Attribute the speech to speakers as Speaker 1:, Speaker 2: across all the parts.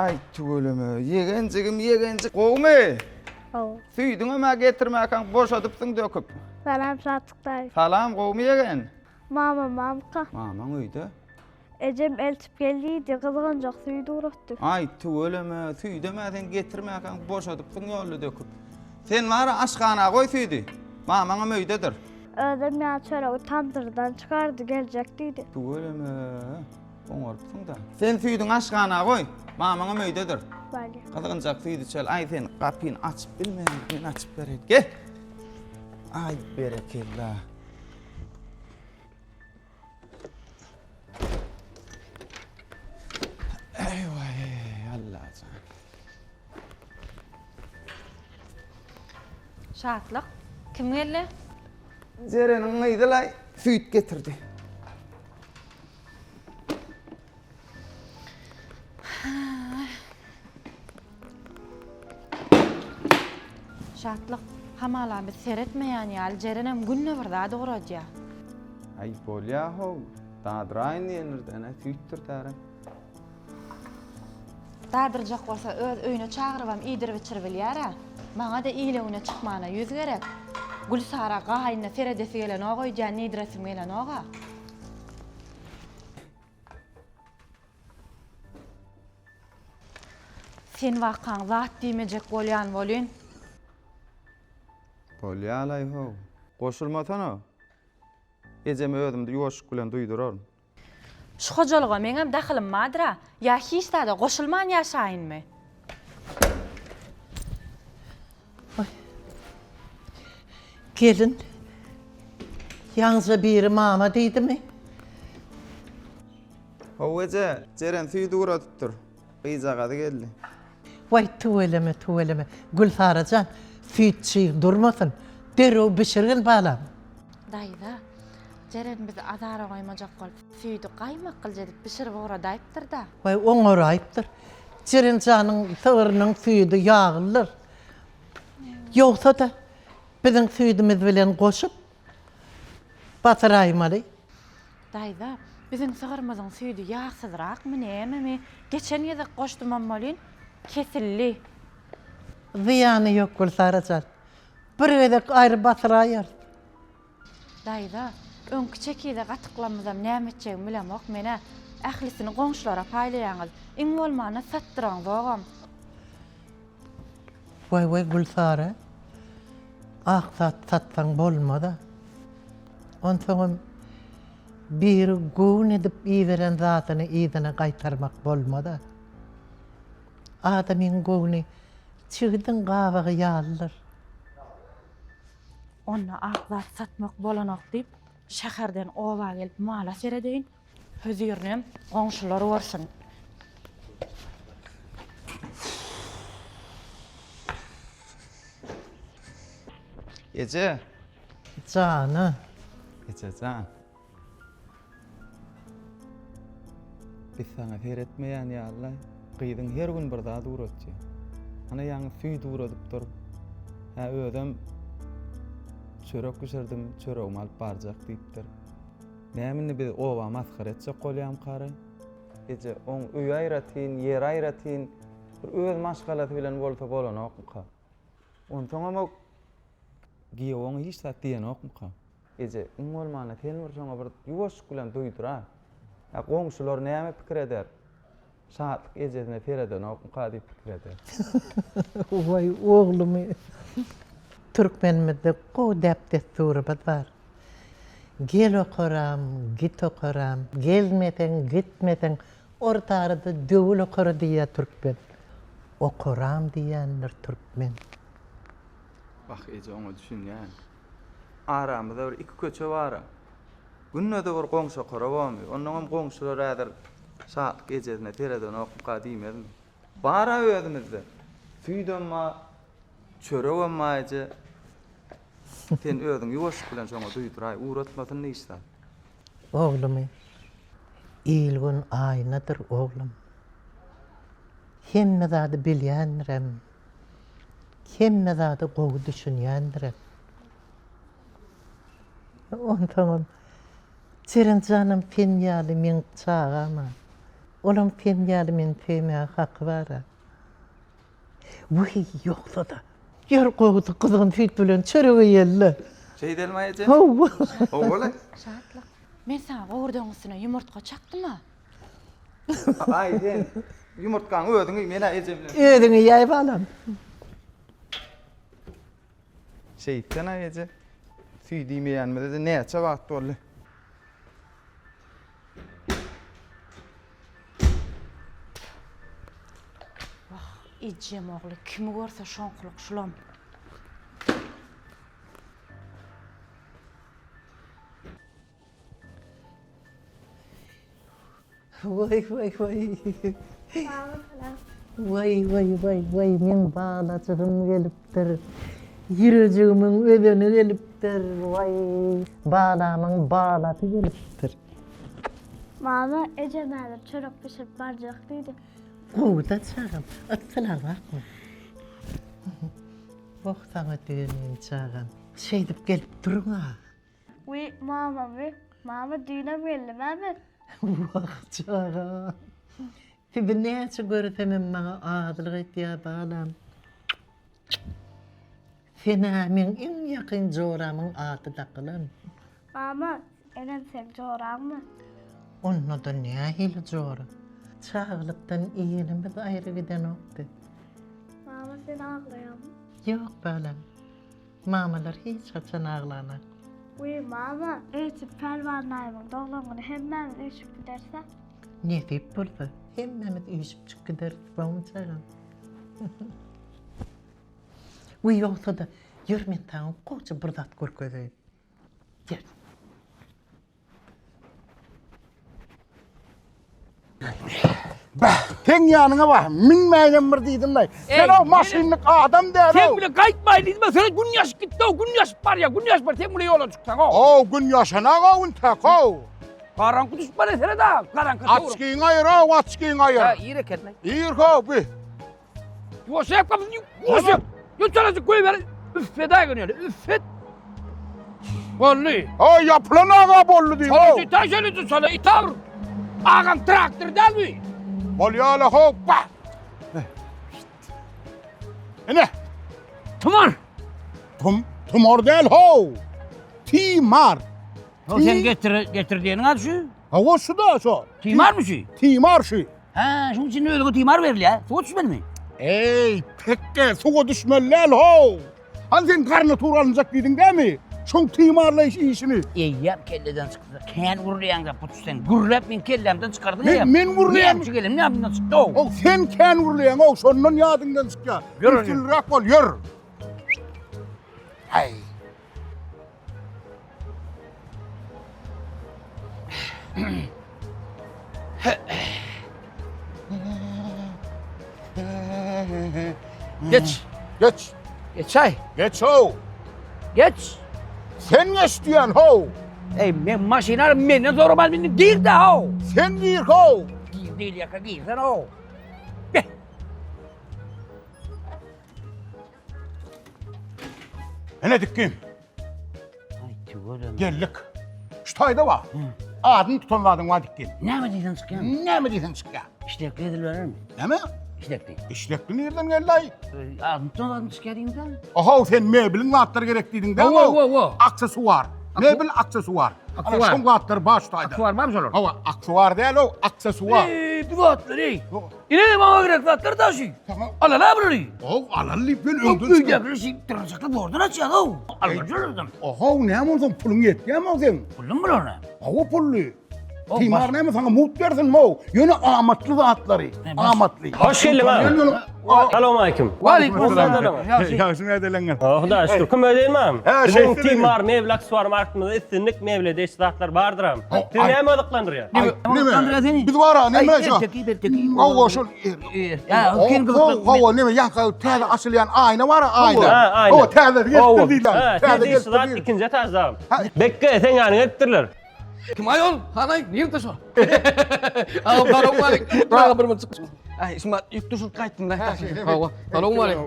Speaker 1: Ay tügüleme, yegenci qoğme.
Speaker 2: O.
Speaker 1: Süydün ama getirmäken boşadypsyň döküp.
Speaker 2: Salam Satıktay.
Speaker 1: Salam qoğmy yegen.
Speaker 2: Mamka.
Speaker 1: Mamaň öýde.
Speaker 2: Ecem eltip geldiydi, kızgınjak suyu uğratdı.
Speaker 1: Ay tügüleme, süýdemäden getirmäken boşadypsyň ýoly döküp. Sen wara aşgana goý süýdi. Mamaňam öýdedir.
Speaker 2: Ödem ya çöre tandırdan çıkardı, gelecek deydi.
Speaker 1: Tügüleme. Oňarpsyň da. Sen süýdüň aşgana goý. Mamaňam öýdedir.
Speaker 2: Bali.
Speaker 1: Kızgınjak süýdi çöl. Ay sen kapyny açyp bilmedim, men açyp bereyim. Gel. Ay berekella. Eyvay Allah'ım.
Speaker 3: Şatlık. Kim geldi?
Speaker 1: Zerenin ıydılay süýt getirdi.
Speaker 3: Şatlık. Hamala biz seyretmeýän ýaly jerenem günne bir daha dogurajya.
Speaker 1: Ay bolýa-ho. Dadraýyn ýerlerden süýtdir tarym.
Speaker 3: Dadyrjak bolsa öz öýüne çagyrybam iýdirip içirip bilýär. Maňa da iýlegine çykmana ýüz gerek. Gülsara gaýyna seredesi gelen oga ýa nidresim gelen oga. Sen wakaň zat diýmejek bolýan bolyn.
Speaker 1: Bolýalay-ho. Goşulmatana. Ejeme özümdi ýoşuk bilen duýdurarym.
Speaker 3: Şu hojalyga meňem dahylim madra. Ya hiç da goşulman ýaşaýynmy?
Speaker 4: Gelin. Yalnızca biri mama deydi mi?
Speaker 1: Ho eje, jeren süýdi uradypdyr. Gyzagady geldi.
Speaker 4: Vay tuveleme. Gülsaracan, sütçi durmasın. Derrow bişirgin balam.
Speaker 3: Daýda. Jeren biz azara goýmajak bolup, süýdi gaýmak kyljedip bişirip ora daýypdyr da.
Speaker 4: Vay oňor aýypdyr. Jeren janyň sygyrynyň süýdi ýagyldyr. Ýogsa da biziň süýdimiz bilen goşup batyraýmaly.
Speaker 3: Daýda, biziň sygyrmyzyň süýdi ýagsyzrakmy näme? Geçen ýyly goşdumam bolyn, kesilli.
Speaker 4: Ziýany ýok Gülsaracan. Bir gezek aýry batyraýar.
Speaker 3: Daýda, öňkü çekide gatyklamyzam näme etjegimi bilemok mene ählisini goňşulara paýlaýaňyz. Iň bolmana satdyraň bogam.
Speaker 4: Vay Gülsara. Aksat satsaň bolmada. Onsoň bir gün edip iýeren zatyny iýdine gaýtarmak bolmada. Adamyň göwni çygdyn gawagy ýalydyr.
Speaker 3: Onna aksat satmak bolanok diýip şäherden oba gelip mala seredeýin. Hözürnem goňşular görsin.
Speaker 1: Eje,
Speaker 4: Jany.
Speaker 1: ejejan. Biz sana seyretmeýän ýaly gyzyň her gün bir daha uratdy. Ana ýaňy süýdi uradyp durup, ha özüm çörek pişirdim, çöregimi alyp barjak diýipdir. Nämini biz oba maskara etjek bolýam kary. Eje, oň öý aýratyn, ýer aýratyn, bir öz maşgalaty bilen bolsa bolanokmy? Onsoňam giýeň hiç zat diýenokmy? Eje, bolmana telmir şoňa bir ýuwaşyk bilen duýdura. Ya goňşular näme pikir eder? Şatlyk ejesine tereden okmy diýip pikir eder.
Speaker 4: Vay oğlum. Türkmenimizde go depdesturi bar. Gel okuram, git okuram, gelmeden, gitmeden ortarada dövül okuru diýär Türkmen. Okuram diýenler Türkmen.
Speaker 1: Bak eje oňa düşünýän. Aramyzda bir iki köçe bar. Günnede bir goňşy okurabamy. Ondan goňşular äder şatlyk ejesine tereden okmy diýmezmi? Bara özümizde. Süýdemma, çöregemma eje. Sen özüň ýuwaşyk bilen şoňa duýduray, uratmasyn näçe?
Speaker 4: Oğlum, ilgün aynadır oğlum. Hemme zady bilýändirem. Hemme zady gowy düşünýändirem. Ondan Çeren canım penýaly men çağama. Olan fen ýaly men feýmäge haky bar. Wuy ýoksa da. Yer goýdy kızgyn süýt bilen çöregi ýelle.
Speaker 1: Şey delme ece.
Speaker 4: Hawa.
Speaker 1: Oğlan.
Speaker 3: Şatlyk. Men sana gowurdan üstüne yumurtka çakdyma.
Speaker 1: Ay sen yumurtkan ödüňi mena ece bilen.
Speaker 4: Ödüňi ýaýyp alam.
Speaker 1: Şeytan ece. Süý diýmeýänmede de näçe wagt boldy.
Speaker 3: İjem ogly kimi görse şoňklyk şulam.
Speaker 4: Vay vay vay.
Speaker 2: Mama falan.
Speaker 4: Vay vay vay vay men balacığım gelipdir. Yüreğimin ödeni gelipdir. Vay balamın balatı gelipdir.
Speaker 2: Mama Ece nerede çörek pişirip baracaktıydı.
Speaker 4: Kuğda çağım. Attılar bakma. Boktana düğünün çağım. Şey deyip gelip durun ha.
Speaker 2: Uy mama düğüne geldim abi.
Speaker 4: Vah çağım. Tibi neyse görütemem bana adılık et ya balam. Fenamin en yakın coramın adı takılan.
Speaker 2: Mama enen sen çorak mı?
Speaker 4: Onunla da ne hili cora. Çağlıktan iyilimiz ayrı giden oldu.
Speaker 2: Mama sen ağlayan mı?
Speaker 4: Yok balam. Mamalar hiç açan ağlanar.
Speaker 2: Uy mama eğitip pervanayımın doğlamını hemen düşüp giderse.
Speaker 4: Ne deyip burada? Hemmemiz uyuşup çık gideriz bağım çağın. Uy yoksa da yürümen tağım koca burada korkuydu. Gel.
Speaker 5: Teň ýanyňa bak, minmäýän bir diýdim da. Sen o maşinlik adam däl.
Speaker 6: Sen bile gaýtmaý diýdim, sen gün ýaş gitdi, gün ýaş bar ya, gün ýaş bar, sen bile ýola çyksaň o.
Speaker 5: O gün ýaşana gowun tako.
Speaker 6: Karanky düşbar esere da, karanky doğru.
Speaker 5: Açkyň aýyr, açkyň
Speaker 6: Ha,
Speaker 5: aýyr.
Speaker 6: iyi reketme.
Speaker 5: Ýyr ko bi.
Speaker 6: Yoşep kapısın, yoşep. Yoçalasın koy ver, üffeda gönüyor, üffet. Bollu.
Speaker 5: O yapılan ağa bollu diýim.
Speaker 6: Çalıcı taşılıcı sana itar. Ağam traktör del mi?
Speaker 5: Bolýala hop. Ene,
Speaker 6: Tumar.
Speaker 5: tumar däl ho. Timar.
Speaker 6: O sen getirdiğinin adı şu.
Speaker 5: Ha o şu da şu.
Speaker 6: Timar mı şu?
Speaker 5: Timar şu.
Speaker 6: Ha, şunun için öyle timar verli ya. Soğut düşmedi mi?
Speaker 5: Ey, pekke suga düşmellel ho. Han sen karnı turanacak diýdiň dämi? Şoň timarla işini.
Speaker 6: Eyyap kelleden çıktı. Ken vurlayan da putusten. Gurlap men kellemden çıkardın ya.
Speaker 5: Men vurlayan.
Speaker 6: Ne çıkalım, ne yaptın çıktı o?
Speaker 5: O sen kän vurlayan o şondan ýadyňdan çykýar.
Speaker 6: Yürü.
Speaker 5: Üstünrak bol, yür. Hay.
Speaker 6: Geç.
Speaker 5: Geç.
Speaker 6: Geç ay.
Speaker 5: Geç ho.
Speaker 6: Geç.
Speaker 5: Sen geç diýen ho.
Speaker 6: Ey men maşinar menne zormal beni değil de o.
Speaker 5: Sen gir ho.
Speaker 6: Gir değil yaka gir sen o. Gel.
Speaker 5: Ene dikkin.
Speaker 6: Ay tüvölüm.
Speaker 5: Gellik. Şu taýda ba. Adyn tutanladyň wa dikkin.
Speaker 6: Ne mi diyorsun çıkan?
Speaker 5: Näme diýsen çykýar?
Speaker 6: İştekli edilir mi?
Speaker 5: Näme?
Speaker 6: İştekli.
Speaker 5: İşlekli nerden geldi ay?
Speaker 6: Ağzından adını çıkarayım da.
Speaker 5: Aha sen mebilin vatları gerek diýdiň däl
Speaker 6: Wo.
Speaker 5: Aksesuar. Mebil aksesuar.
Speaker 6: Aksesuar.
Speaker 5: Şoň vatlar baş taýda.
Speaker 6: Var mı sorun?
Speaker 5: Hava aksesuar däl o, aksesuar.
Speaker 6: Bir vatlar ey. İne bana gerek vatlar da şey.
Speaker 5: Tamam.
Speaker 6: Ala la burayı.
Speaker 5: O alalli ben
Speaker 6: Yok
Speaker 5: öldün.
Speaker 6: uyda bir şey tırnakla doğrudan açıyor o. Alacağım.
Speaker 5: Aha näme sen pulun yetýärmi sen?
Speaker 6: Buldun mu onu?
Speaker 5: Hava pullu.
Speaker 6: O
Speaker 5: Timar näme sana mut bersin mo? Ýöne amatly zatları. Amatly.
Speaker 7: Hoş geldin abi. Selamünaleyküm.
Speaker 6: Aleykümselam.
Speaker 5: Ýaşyň edeleňler.
Speaker 7: Huda şükür. Kim ödeyim abi?
Speaker 5: Ha,
Speaker 7: Bizim
Speaker 5: şeysi
Speaker 7: Timar mevlak suvar marketinde istinlik mevle deştatlar vardır abi. Siz
Speaker 5: ay.
Speaker 7: neyme ödüklandırıyor?
Speaker 5: Näme? Biz var ha, näme şu? Hava şol.
Speaker 6: Ya kim kılıklı?
Speaker 5: Hava näme ýanka täze açylýan aýna var ha, aýna.
Speaker 7: Ha, aynen.
Speaker 5: O täze getirdiler.
Speaker 7: Ha,
Speaker 5: Täze
Speaker 7: siz deştatlar
Speaker 5: getirdiler.
Speaker 7: ikinci etaj abi.
Speaker 5: Ha.
Speaker 7: Bekke sen yani ettirler.
Speaker 6: Kim ayol? Hanay, niye taşo? Ağam darok var. Bana bir mı çıksın? Ay İsmat yük düşüp kayttım da. Hava. Selamun aleyküm.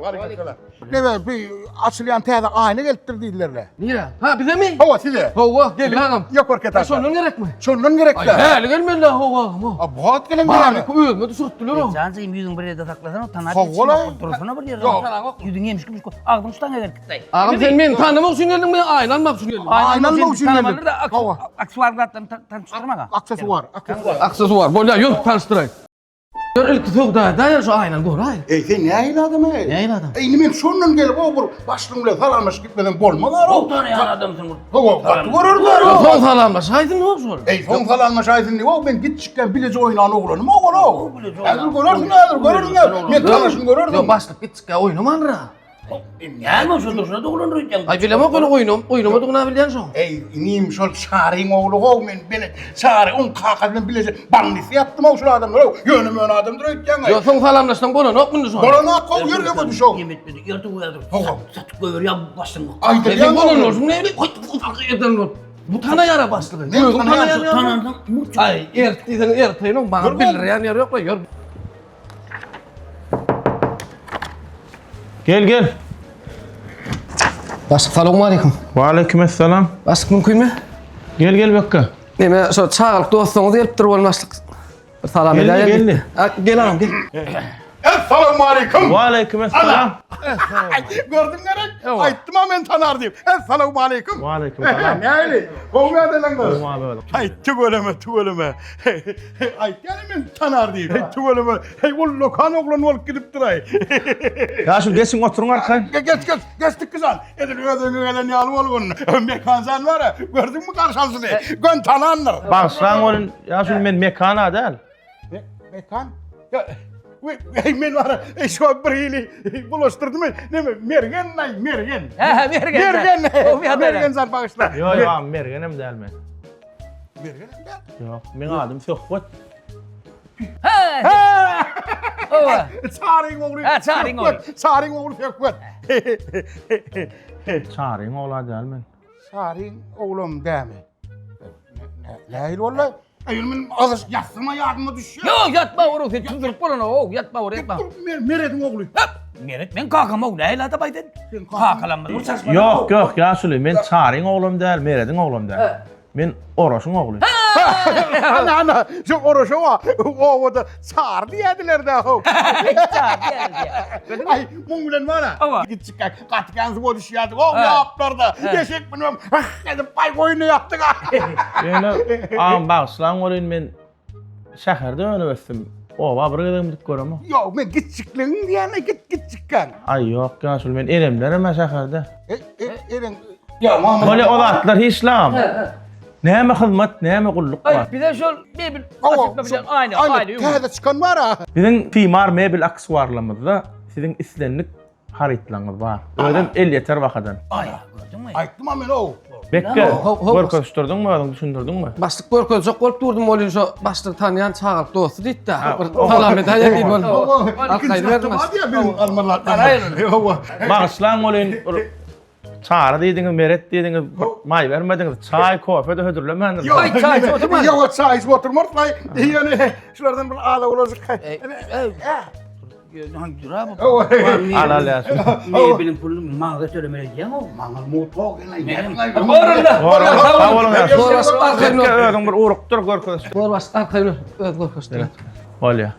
Speaker 5: Ne be bir açılyan täze ayna geltirdilerle.
Speaker 6: Nire? Ha bize mi?
Speaker 5: Hava size.
Speaker 6: Hava gel ağam.
Speaker 5: Yok orket
Speaker 6: Ha sonun gerek mi?
Speaker 5: Şondan gerek
Speaker 6: Ay
Speaker 5: de.
Speaker 6: hali gelmedi la hava.
Speaker 5: Bu hat gelen
Speaker 6: Bari
Speaker 5: yani.
Speaker 6: ku ölme sürttüler o.
Speaker 8: Cansayım yüzün bir yerde saklasan o tanar.
Speaker 5: Havvala.
Speaker 8: Durusuna bir yerde.
Speaker 5: Yok.
Speaker 8: Yüzün yemiş gibi. Ağzın üstten gelir kitlay.
Speaker 6: Ağam sen beni tanımak için geldin mi? Aylanmak için geldin.
Speaker 5: Aynen mi uçun
Speaker 8: Tanımalı da
Speaker 5: Hava.
Speaker 8: aksuarlardan tanıştırma.
Speaker 5: Aksesuar.
Speaker 6: Aksesuar. Böyle yok tanıştırayım. Gör ilk soğuk da ya şu aynen gör ay.
Speaker 5: Sen ne ayladım ey?
Speaker 8: Ne ayladım?
Speaker 5: Men şondan gelip o başlığımla salamış gitmeden bolmalar o.
Speaker 8: O tane ya adamsın bu.
Speaker 5: Hava katı görürler o.
Speaker 6: Son salanmış. Haydın ne olsun?
Speaker 5: Son falanmış aydın o ben git çıkken bilece oynan oğlanım oğlan o.
Speaker 8: bilece
Speaker 5: Hazır
Speaker 8: oynan.
Speaker 5: görürsün ya. Ben tanışın görürdüm.
Speaker 6: Yo başlık git ya oynaman ra.
Speaker 8: Ne mi şu durusuna doğulan rüyacağım.
Speaker 6: Ay bileme onu oynama da bilen son.
Speaker 5: Ey neyim şol şarin oğlu o men beni şari on kakasından bilece bandisi yaptım o şu adamlar o. Yönüm ön adamdır ötken ay.
Speaker 6: Yo son salamlaştan bolan ok bunu son.
Speaker 5: Bana kol yer yok düşo.
Speaker 8: Yemet dedi. Yırtı uyadır.
Speaker 5: Tamam.
Speaker 8: Satık koyuyor ya başın.
Speaker 5: Ay
Speaker 6: Sen
Speaker 5: ya
Speaker 6: bolan olsun ne bileyim. Koy eden ol. Bu tane yara başlığı.
Speaker 5: Ne
Speaker 6: Bu
Speaker 5: tane
Speaker 6: tane
Speaker 5: yara?
Speaker 6: yara.
Speaker 8: Tanandın. Muçuk.
Speaker 6: Ay ertayın bana
Speaker 5: Görmem.
Speaker 6: bilir yani yer yok la yor.
Speaker 1: Gel.
Speaker 6: Başlık selamun aleyküm.
Speaker 1: Ve aleykümselam.
Speaker 6: Başlık mümkün mü?
Speaker 1: Gel bakka.
Speaker 6: Neme şu çağırıp dostluğunuz gelip durur başlık. Salam
Speaker 1: Geldi,
Speaker 6: edeyim.
Speaker 1: geldi.
Speaker 6: Gel hanım gel.
Speaker 5: Esselamu aleyküm.
Speaker 1: Ve aleykümselam.
Speaker 5: Gördün gerek. Ayttım ben tanar diyeyim. Esselamu aleyküm.
Speaker 1: Ve aleykümselam.
Speaker 5: Ne öyle? Kovmaya delen kız.
Speaker 1: Olma böyle.
Speaker 5: Ay tügöleme. Ay yani ben tanar diyeyim. Ay tügöleme. Hey ol lokan oğlan ol gidip duray.
Speaker 1: Ya şu geçin oturun arkaya.
Speaker 5: Geçtik kızan. Edin ödün gelen yalım olgun. Mekanzan var ya. Gördün mü karşısını? Gön tanandır.
Speaker 1: Bak sen onun ya şu men mekana değil.
Speaker 5: Mekan? Hey men var ya. Şu birliği bulaştırdı mı? Ne mi? Mergen. Mergen zar bağışla.
Speaker 1: Yo mergenim değil mi?
Speaker 5: Mergen mi?
Speaker 1: Yok men adım Söhbet.
Speaker 8: Ova.
Speaker 5: Çağırın oğlu.
Speaker 8: Ha, çağırın oğlu.
Speaker 5: Çağırın oğlu Söhbet.
Speaker 1: Çağırın ola değil mi?
Speaker 5: Çağırın oğlum değil mi? Leyl vallahi. Ayılımın azış yatsıma yardıma düşüyor.
Speaker 8: Yok yatma oğlum sen çıldırıp bana o yatma oraya yatma.
Speaker 5: Meredin oğlu.
Speaker 8: Meret ben kalkam oğlum ne la tabaydın. Kalkalanma. Bu saçma.
Speaker 1: Yok ya Süley men çağırın oğlum değil, meredin oğlum değil. Men Oroş'un oğlu.
Speaker 5: Ana şu oruşu var. O da çağır diyediler de o. Ay mungulen var
Speaker 8: Ama.
Speaker 5: ha. Git çıkar. Katkansı bu düşüyordu. O yaptılar da. Yeşek bilmem. Dedim pay koyunu yaptık ha.
Speaker 1: Yani ağam bağışlan olayım men şehirde öyle östüm. O var buraya gidip göremem.
Speaker 5: Yok ben git çıklığın diyene git çıkan.
Speaker 1: Ay yok ya Süley men elimlerim ben şehirde.
Speaker 5: Eren. Ya Muhammed.
Speaker 1: Böyle olatlar İslam. Neme hizmet, neme kulluk var.
Speaker 8: Ay bir de şöyle bir açıkla bilen aynı.
Speaker 5: Kağıda çıkan var ha.
Speaker 1: Bizim timar mebil aksuarlarımızda sizin islenlik haritlarınız var. Ödüm el yeter vakadan.
Speaker 8: Ay gördün mü?
Speaker 5: Ayttım amen o.
Speaker 1: Bekke,
Speaker 6: Ho.
Speaker 1: görköstürdün mü, adını düşündürdün mü?
Speaker 6: Başlık görköz çok olup durdum olun şu başlık tanıyan çağırıp dostu deyip de.
Speaker 1: o-
Speaker 6: Salam edeyim değil mi?
Speaker 5: Arkayı vermez. Hadi ya benim almalar.
Speaker 1: Bağışlan olayın, çağrı dediniz, meret dediniz, may vermediniz, çay, kofe de hödürlemendiniz.
Speaker 8: Ay çay oturma.
Speaker 5: Yok çay oturmaz. Yani şuradan bir ağla olacak.
Speaker 8: Hangi dura bu?
Speaker 1: Al ya.
Speaker 8: Ne bileyim pulunu mağaza söylemeleyeceğim o.
Speaker 5: Mangal motor gene.
Speaker 8: Varın da.
Speaker 1: Sağ olun ya.
Speaker 6: Doğru arkayını.
Speaker 1: Bekke ödün bir uğruktur görköz.
Speaker 6: Doğru başlık arkayını. Evet görköz.
Speaker 1: Ol ya.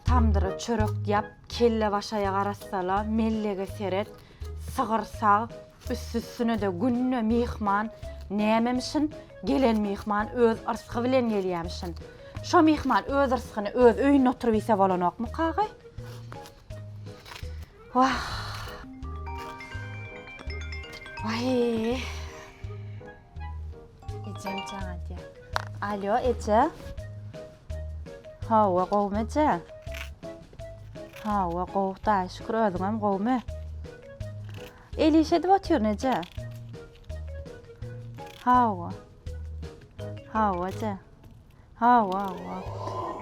Speaker 3: Tamdıra çörek yap, kelle başaya qarasala, mellege seret, sığırsa, üstüne de günne mihman, nememişin, gelen mihman öz ırsığı bilen gelýämişin. Şo mihman öz ırsıgyny öz öýüne oturup ise bolanokmy qagay? Vah. Vay. Ecem çağa diýär. Alo, Ece. Hawa qowmaca. Hawa qowda şükür özüňem qowmy. Elişe edip atıyor nece? Hawa. Hawa. Hawa.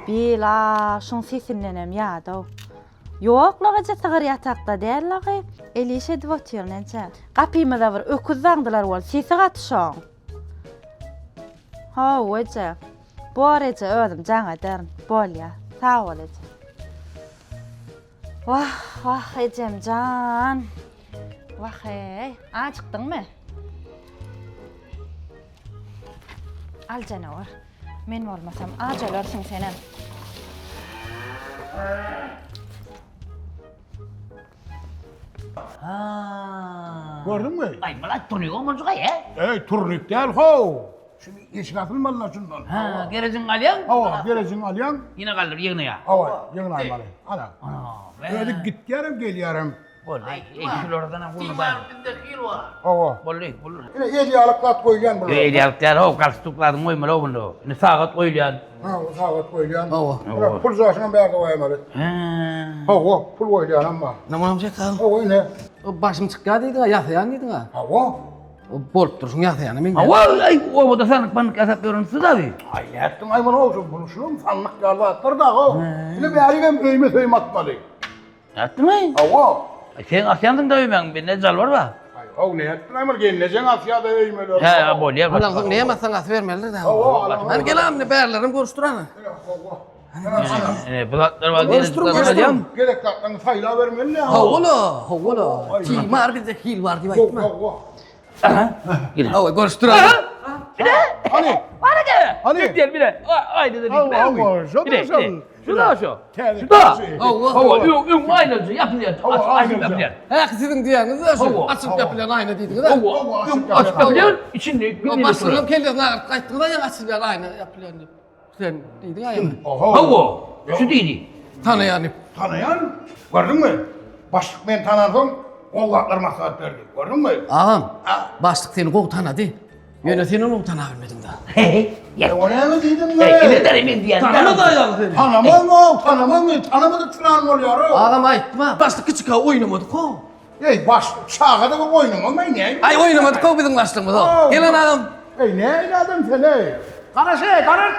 Speaker 3: Bila şun sesinlenem ýa-da. Yok lagaca sığır yatakda däl lagy. Elişe edip atıyor nece? Gapymyza bir öküz zaňdylar bol. Sesi gatşaň. Hawa. Boraca özüm jaňa dern. Bolýa. Sağ ol ece. Vah Ecemcan. Vah hey. Çıktın mı? Al canavar. Men olmasam acalarsın senem.
Speaker 5: Gördün mü?
Speaker 8: Ay malat tonu olmaz gay
Speaker 5: Turnip değil ho. Şimdi eşik atılmalılar şundan.
Speaker 8: Ha, gerizin alyan.
Speaker 5: Hava, geleceğin alyan.
Speaker 8: Yine kalır yığını ya.
Speaker 5: Hava, yığın aymalı. Ana.
Speaker 8: Ana.
Speaker 5: Öyle git yarım gel yarım.
Speaker 8: Vallahi eşil oradan bunu ben.
Speaker 5: Hava.
Speaker 8: Vallahi.
Speaker 5: Yine el yalıklat koyulan burada.
Speaker 8: Eğliyaklar o kalstuklarım oymalı o bunu. Ne saat oylayan.
Speaker 5: Ha, sağlık koyulan.
Speaker 6: Hava.
Speaker 5: Pul zaşına bir arada koyamalı. Hava, pul koyulan ama.
Speaker 6: Naman amca kal.
Speaker 5: Hava yine.
Speaker 6: O başım çıkka deydi ha, yahyan deydi ha.
Speaker 5: Hava.
Speaker 6: O bolup dursun yahyanı men.
Speaker 8: Hava ay o da sanık banık kasap görüntüsü da bir.
Speaker 5: Ay yaptın ayman olsun bunu şunu mu sanmak yardı attır da ha. Yine bir arayım öyme söyüm atmalı.
Speaker 8: Yattın mı?
Speaker 5: Hava.
Speaker 8: Sen asyandın da öymen bir ne zal var ba?
Speaker 5: Ay hava ne yaptın ayman gelin Asya'da öymeler.
Speaker 8: He bol ya.
Speaker 6: Ulan ne yemezsen as vermerler de.
Speaker 5: Hava.
Speaker 6: Ben gelam ne berlerim görüştürana.
Speaker 8: Bulatlar var diye tutacağım.
Speaker 5: Gerek kalktığını sayla vermeli ha.
Speaker 6: Havula. Timar bizde hil var diye
Speaker 5: Yok
Speaker 6: bakma.
Speaker 5: hava.
Speaker 6: Hava görüştürana.
Speaker 5: Hani?
Speaker 8: Bana gel.
Speaker 5: Hani?
Speaker 8: Bir de. Aynı da
Speaker 5: Allah Allah.
Speaker 8: Bir de. Şu da şu.
Speaker 5: Terlik.
Speaker 8: Şu da.
Speaker 6: Hava.
Speaker 8: Hava yok aynı yapılıyor. Aynı yapılıyor.
Speaker 6: Ayak sizin diyeniz de şu.
Speaker 8: Hava.
Speaker 6: Açıp yapılan aynı deydi de.
Speaker 8: Hava yok açık yapılıyor. İçinde
Speaker 6: O
Speaker 8: günlüğü
Speaker 6: başlığım
Speaker 8: soruyor.
Speaker 6: kendine kayıttığında ya açılan aynı yapılan. Sen deydi ya yani.
Speaker 8: Hava. Şu değil.
Speaker 6: Tanıyanı.
Speaker 5: Tanıyan? Gördün mü? Başlık ben tanıdım. Oğlaklar maslahat verdi. Gördün mü?
Speaker 6: Ağam. Başlık seni kov tanıdı. Yönetini onu tanıyabilmedin daha.
Speaker 8: Hey. Ya.
Speaker 5: O ne mi dedim
Speaker 8: Hey,
Speaker 5: be?
Speaker 8: derim diye.
Speaker 6: Tanımadı ayağını seni.
Speaker 5: Tanımaz mı? Tanımaz mı? Tanımadık falan mı oluyor?
Speaker 6: Ağam ayıtma. Başlık küçük ha oynamadık o.
Speaker 5: Ey başlık çağda bu oynama ben ne?
Speaker 6: Ay oynamadık o bizim başlığımız o. Gelen ağam.
Speaker 5: Ey ne eyledim sen ey? Karaş ey karaş.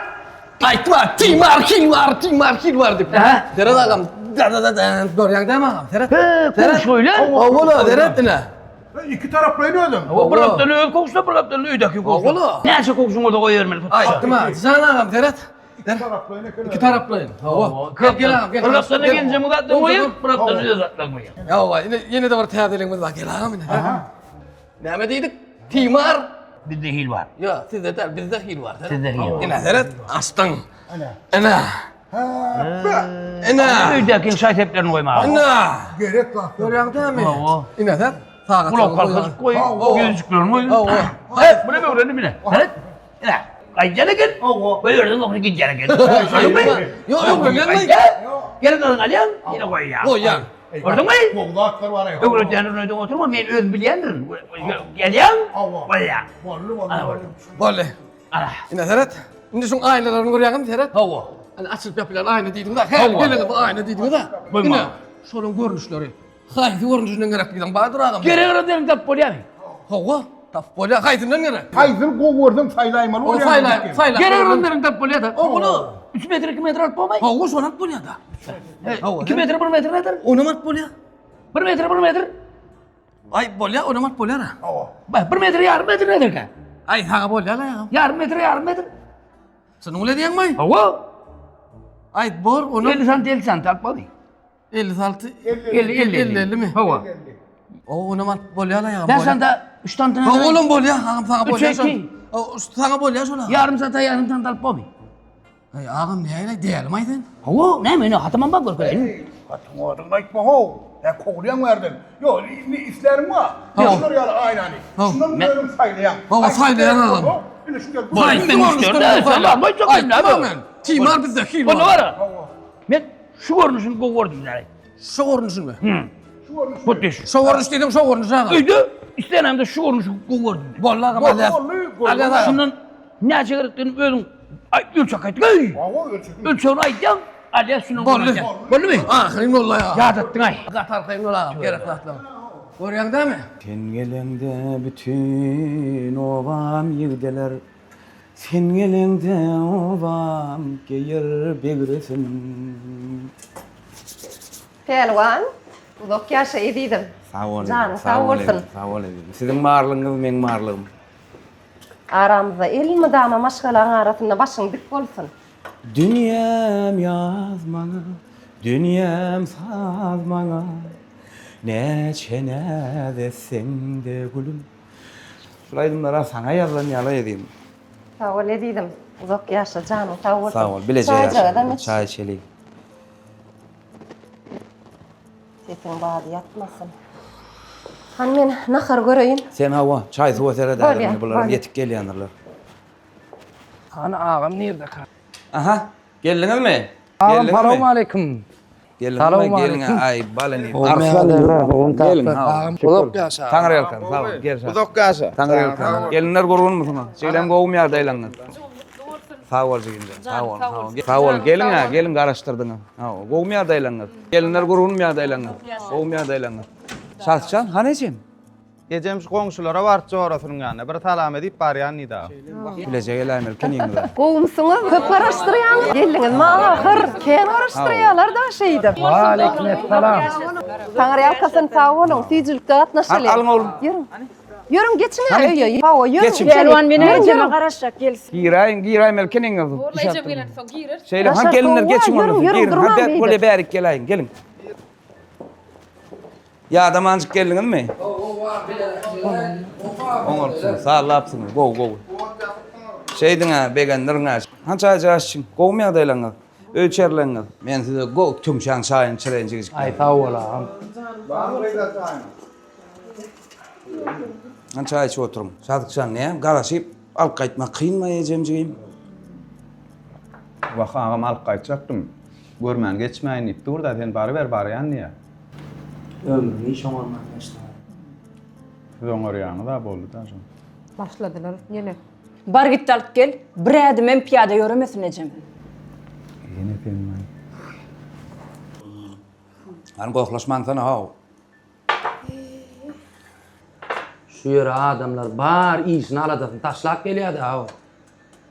Speaker 6: Ayıtma. Timar hil var deyip. Deret ağam. Da. Görüyen değil mi ağam? Deret.
Speaker 8: Şöyle.
Speaker 6: Oğulu deret ne?
Speaker 5: İki taraflı oynuyordum.
Speaker 8: O bıraktığını öl koksa bıraktığını öydeki koksa.
Speaker 6: Oğlu.
Speaker 8: Neyse koksun orada koyuyorum.
Speaker 6: Ayıtma. Sen ağam deret.
Speaker 5: İki taraflı oynuyordum.
Speaker 6: İki taraflı oyun. Hava. Gel ağam gel.
Speaker 8: Bıraktığını gelince mudattığını koyup bıraktığını özattığını koyuyor.
Speaker 6: Ya yine de var teyadelimiz var. Gel ağam yine. Ne mi dedik? Timar.
Speaker 8: Bizde hil var.
Speaker 6: Ya sizde de bizde hil var.
Speaker 8: Sizde hil var.
Speaker 6: Yine deret. Açtın.
Speaker 5: Ana.
Speaker 6: Ana. Ana.
Speaker 8: Öydeki şahitlerini koyma.
Speaker 6: Ana.
Speaker 5: Gerek var.
Speaker 6: Görüyen değil mi?
Speaker 8: Hava.
Speaker 6: Yine de. Sağa
Speaker 8: Kulak kalkası koy. Gözcüklerini koy.
Speaker 6: Hava.
Speaker 8: Evet, bu ne be öğrendi mi ne? Evet. Ne? Kaçacağına gel. Böyle öğrendin onu gideceğine gel.
Speaker 6: Yok öğrenmeyin.
Speaker 8: Gel kalın alyan. Yine koy ya.
Speaker 6: Koy yan.
Speaker 8: Gördün mü?
Speaker 5: Oğlaklar var ya.
Speaker 8: Öğretmenin önünde oturma. Ben öz bilendirin. Gel yan. Koy ya. Ana var.
Speaker 6: Böyle.
Speaker 8: Ana.
Speaker 6: Yine deret. Şimdi şun aynılarını görüyen deret.
Speaker 8: Hava.
Speaker 6: Hani açılıp yapılan aynı dedim de. Her gelene de aynı dedim de.
Speaker 8: Koyma.
Speaker 6: Yine. Şunun görünüşleri. Haydi görünüşünden gerek giden Bahadır ağam.
Speaker 8: Geri öğrendirin tap polya mı?
Speaker 6: Hava. Taf böyle haydinden gerek.
Speaker 5: Hayır kovurdum saylaymalı.
Speaker 6: O sayla.
Speaker 8: Geri öğrendirin tap polya da. Oğlu. 3 metre 2 metre alt polmayı.
Speaker 6: Hava sonat böyle da.
Speaker 8: 2 metre 1 metre nedir?
Speaker 6: Oynamak böyle.
Speaker 8: 1 metre 1 metre.
Speaker 6: Ay böyle oynamak böyle da.
Speaker 8: Bak 1 metre yarım metre nedir ki?
Speaker 6: Ay ha böyle la ya.
Speaker 8: Yarım metre.
Speaker 6: Sen öyle diyen mi?
Speaker 8: Hava.
Speaker 6: Ay bor onu
Speaker 8: 50 santim alt polmayı.
Speaker 6: 56
Speaker 8: 50
Speaker 6: mi?
Speaker 8: Hava.
Speaker 6: O oynamak böyle la ya.
Speaker 8: Ben sana 3 tane
Speaker 6: Ha oğlum böyle ya. Ağam sana böyle ya.
Speaker 8: 3-2.
Speaker 6: O sana böyle ya şuna.
Speaker 8: yarım saat yarım tane alt polmayı.
Speaker 6: Ay ağam ne öyle diyelim aydın.
Speaker 8: Hava. Ne mi ne? Hataman bak görüyor.
Speaker 5: Atmadın ayıpma ho. Ya kovruyan verdin. Yok isterim var. Yaşlar ya aynı hani. Şundan böyle saylayan.
Speaker 6: Hava saylayan adam.
Speaker 8: Vay ben istiyorum da sen var. Ben çok ünlü abi.
Speaker 6: Timar bizde hil
Speaker 8: O ne
Speaker 6: var.
Speaker 8: var? Ben şu görünüşünü kovurdum yani.
Speaker 6: Şu görünüşün mü?
Speaker 8: Bu düş.
Speaker 6: Şu görünüş dedim şu görünüş ağam.
Speaker 8: Öyle istenem de şu görünüşü kovurdum.
Speaker 6: Vallahi ağam Allah. Allah.
Speaker 8: Şundan ne çıkarttın ölüm. Ay ölçek ayttık. Ölçeğini ayttık. Hadi şunu
Speaker 6: Bollu.
Speaker 8: Bollu mu?
Speaker 6: Ahirin ola ya.
Speaker 8: Yadattın ay.
Speaker 6: Katar kayın ola. Gerek atlam. Görüyorsun değil mi?
Speaker 1: Sen gelende bütün ovam yigdeler. Sen gelende ovam geyer begresin.
Speaker 9: Pelvan, uzak yaşa ediydim.
Speaker 1: Sağ olun.
Speaker 9: Canım, sağ olsun.
Speaker 1: Sağ olun. Sizin marlığınız men marlığım.
Speaker 9: Aramızda ilmi dama maşgaların arasında başın dik olsun.
Speaker 1: Dünyam yazmalı, dünyam sazmalı. Ne çene desem de gülüm. Şuraydımlara sana yazan edeyim.
Speaker 9: Sağ ol ediydim. Uzak yaşa canım, sağ olsun.
Speaker 1: Sağ ol. Bileceğim.
Speaker 9: Çaycağıdan iç.
Speaker 1: Çay içelim.
Speaker 9: Sesin bağlı yatmasın. Hani men nahar göreyim.
Speaker 1: Sen hava çay soğuk sere
Speaker 9: Böyle,
Speaker 1: dağılır bunlar
Speaker 9: böyle.
Speaker 1: yetip gelýänler.
Speaker 6: Ana ağam nerede kal?
Speaker 1: Aha, geldiniz mi?
Speaker 6: Ağam selamun aleyküm.
Speaker 1: Gelin
Speaker 6: Selamun
Speaker 1: mi? Gelin
Speaker 6: aleyküm.
Speaker 1: ay balani.
Speaker 6: Gelin
Speaker 1: ha.
Speaker 6: Uzak yaşa.
Speaker 1: Tanrı yalkan, sağ ol. Gel sağ. Uzak yaşa. Tanrı yalkan. Gelinler gorun musun? Söylem goğum yardaylanlar. Sağ ol jiginde. Sağ ol. Sağ ol. Gelin ha, gelin araştırdın. Ha, goğum yardaylanlar. Gelinler gorun yardaylanlar. Goğum yardaylanlar. Şahscan, hanecim? Gecemiz komşulara barça orasının yanına. Bir talam edip baryan nida. Bilecek elamel keniyinizde.
Speaker 9: Kovumsunuz, köp araştırayan. Geliniz mahır, ken araştırayalar da şeydim.
Speaker 6: Aleykümselam.
Speaker 9: Tanrı yalkasın sağ olun, tüycülükte atnaşalı.
Speaker 1: Alın oğlum.
Speaker 9: Yürün. Yürün geçin ha, öyle. Hava yürün.
Speaker 1: Geçin.
Speaker 3: Pelvan beni
Speaker 9: Yürün,
Speaker 3: eceme
Speaker 9: yürün.
Speaker 3: garaşacak gelsin.
Speaker 1: Girayim el keniyinizde.
Speaker 3: Ecem gelen son girer.
Speaker 1: Şeyle
Speaker 9: Aşağı
Speaker 1: han gelinler
Speaker 9: soğuğa,
Speaker 1: geçin
Speaker 9: yürü,
Speaker 1: onu.
Speaker 9: yürü,
Speaker 1: Girin.
Speaker 9: durmam
Speaker 1: Hadi
Speaker 9: beydim.
Speaker 1: böyle berik geleyin. Gelin. Ya adamancık geldiniz mi? Oğlum sağ lapsınız. Go go. Şeydin ha begenlerin ha. Hança açın. Goğum yadaylanız. Ölçerleniz. Men size go tümşan çayın çireyin çizik.
Speaker 6: Ay sağ ol ağam.
Speaker 1: Hança içi oturum. Sadıkçan ne? Garaşıp al kaytma kıyınmayacağım cigeyim.
Speaker 10: Bak ağam alıp kaçacaktım. Görmen geçmeyin ip dur da sen bari ver bari yan niye?
Speaker 6: Ömrünü hiç olmaz işte.
Speaker 10: Zongor yanı da boldu da son.
Speaker 9: Başladılar yine.
Speaker 3: Bar git alıp gel. Bir adım en piyade yürümesin Ecem.
Speaker 10: Yine filmden.
Speaker 1: Han koklaşman sana ha.
Speaker 6: Şu yere adamlar bar iyisini aladın. Taşlak geliyor da ha.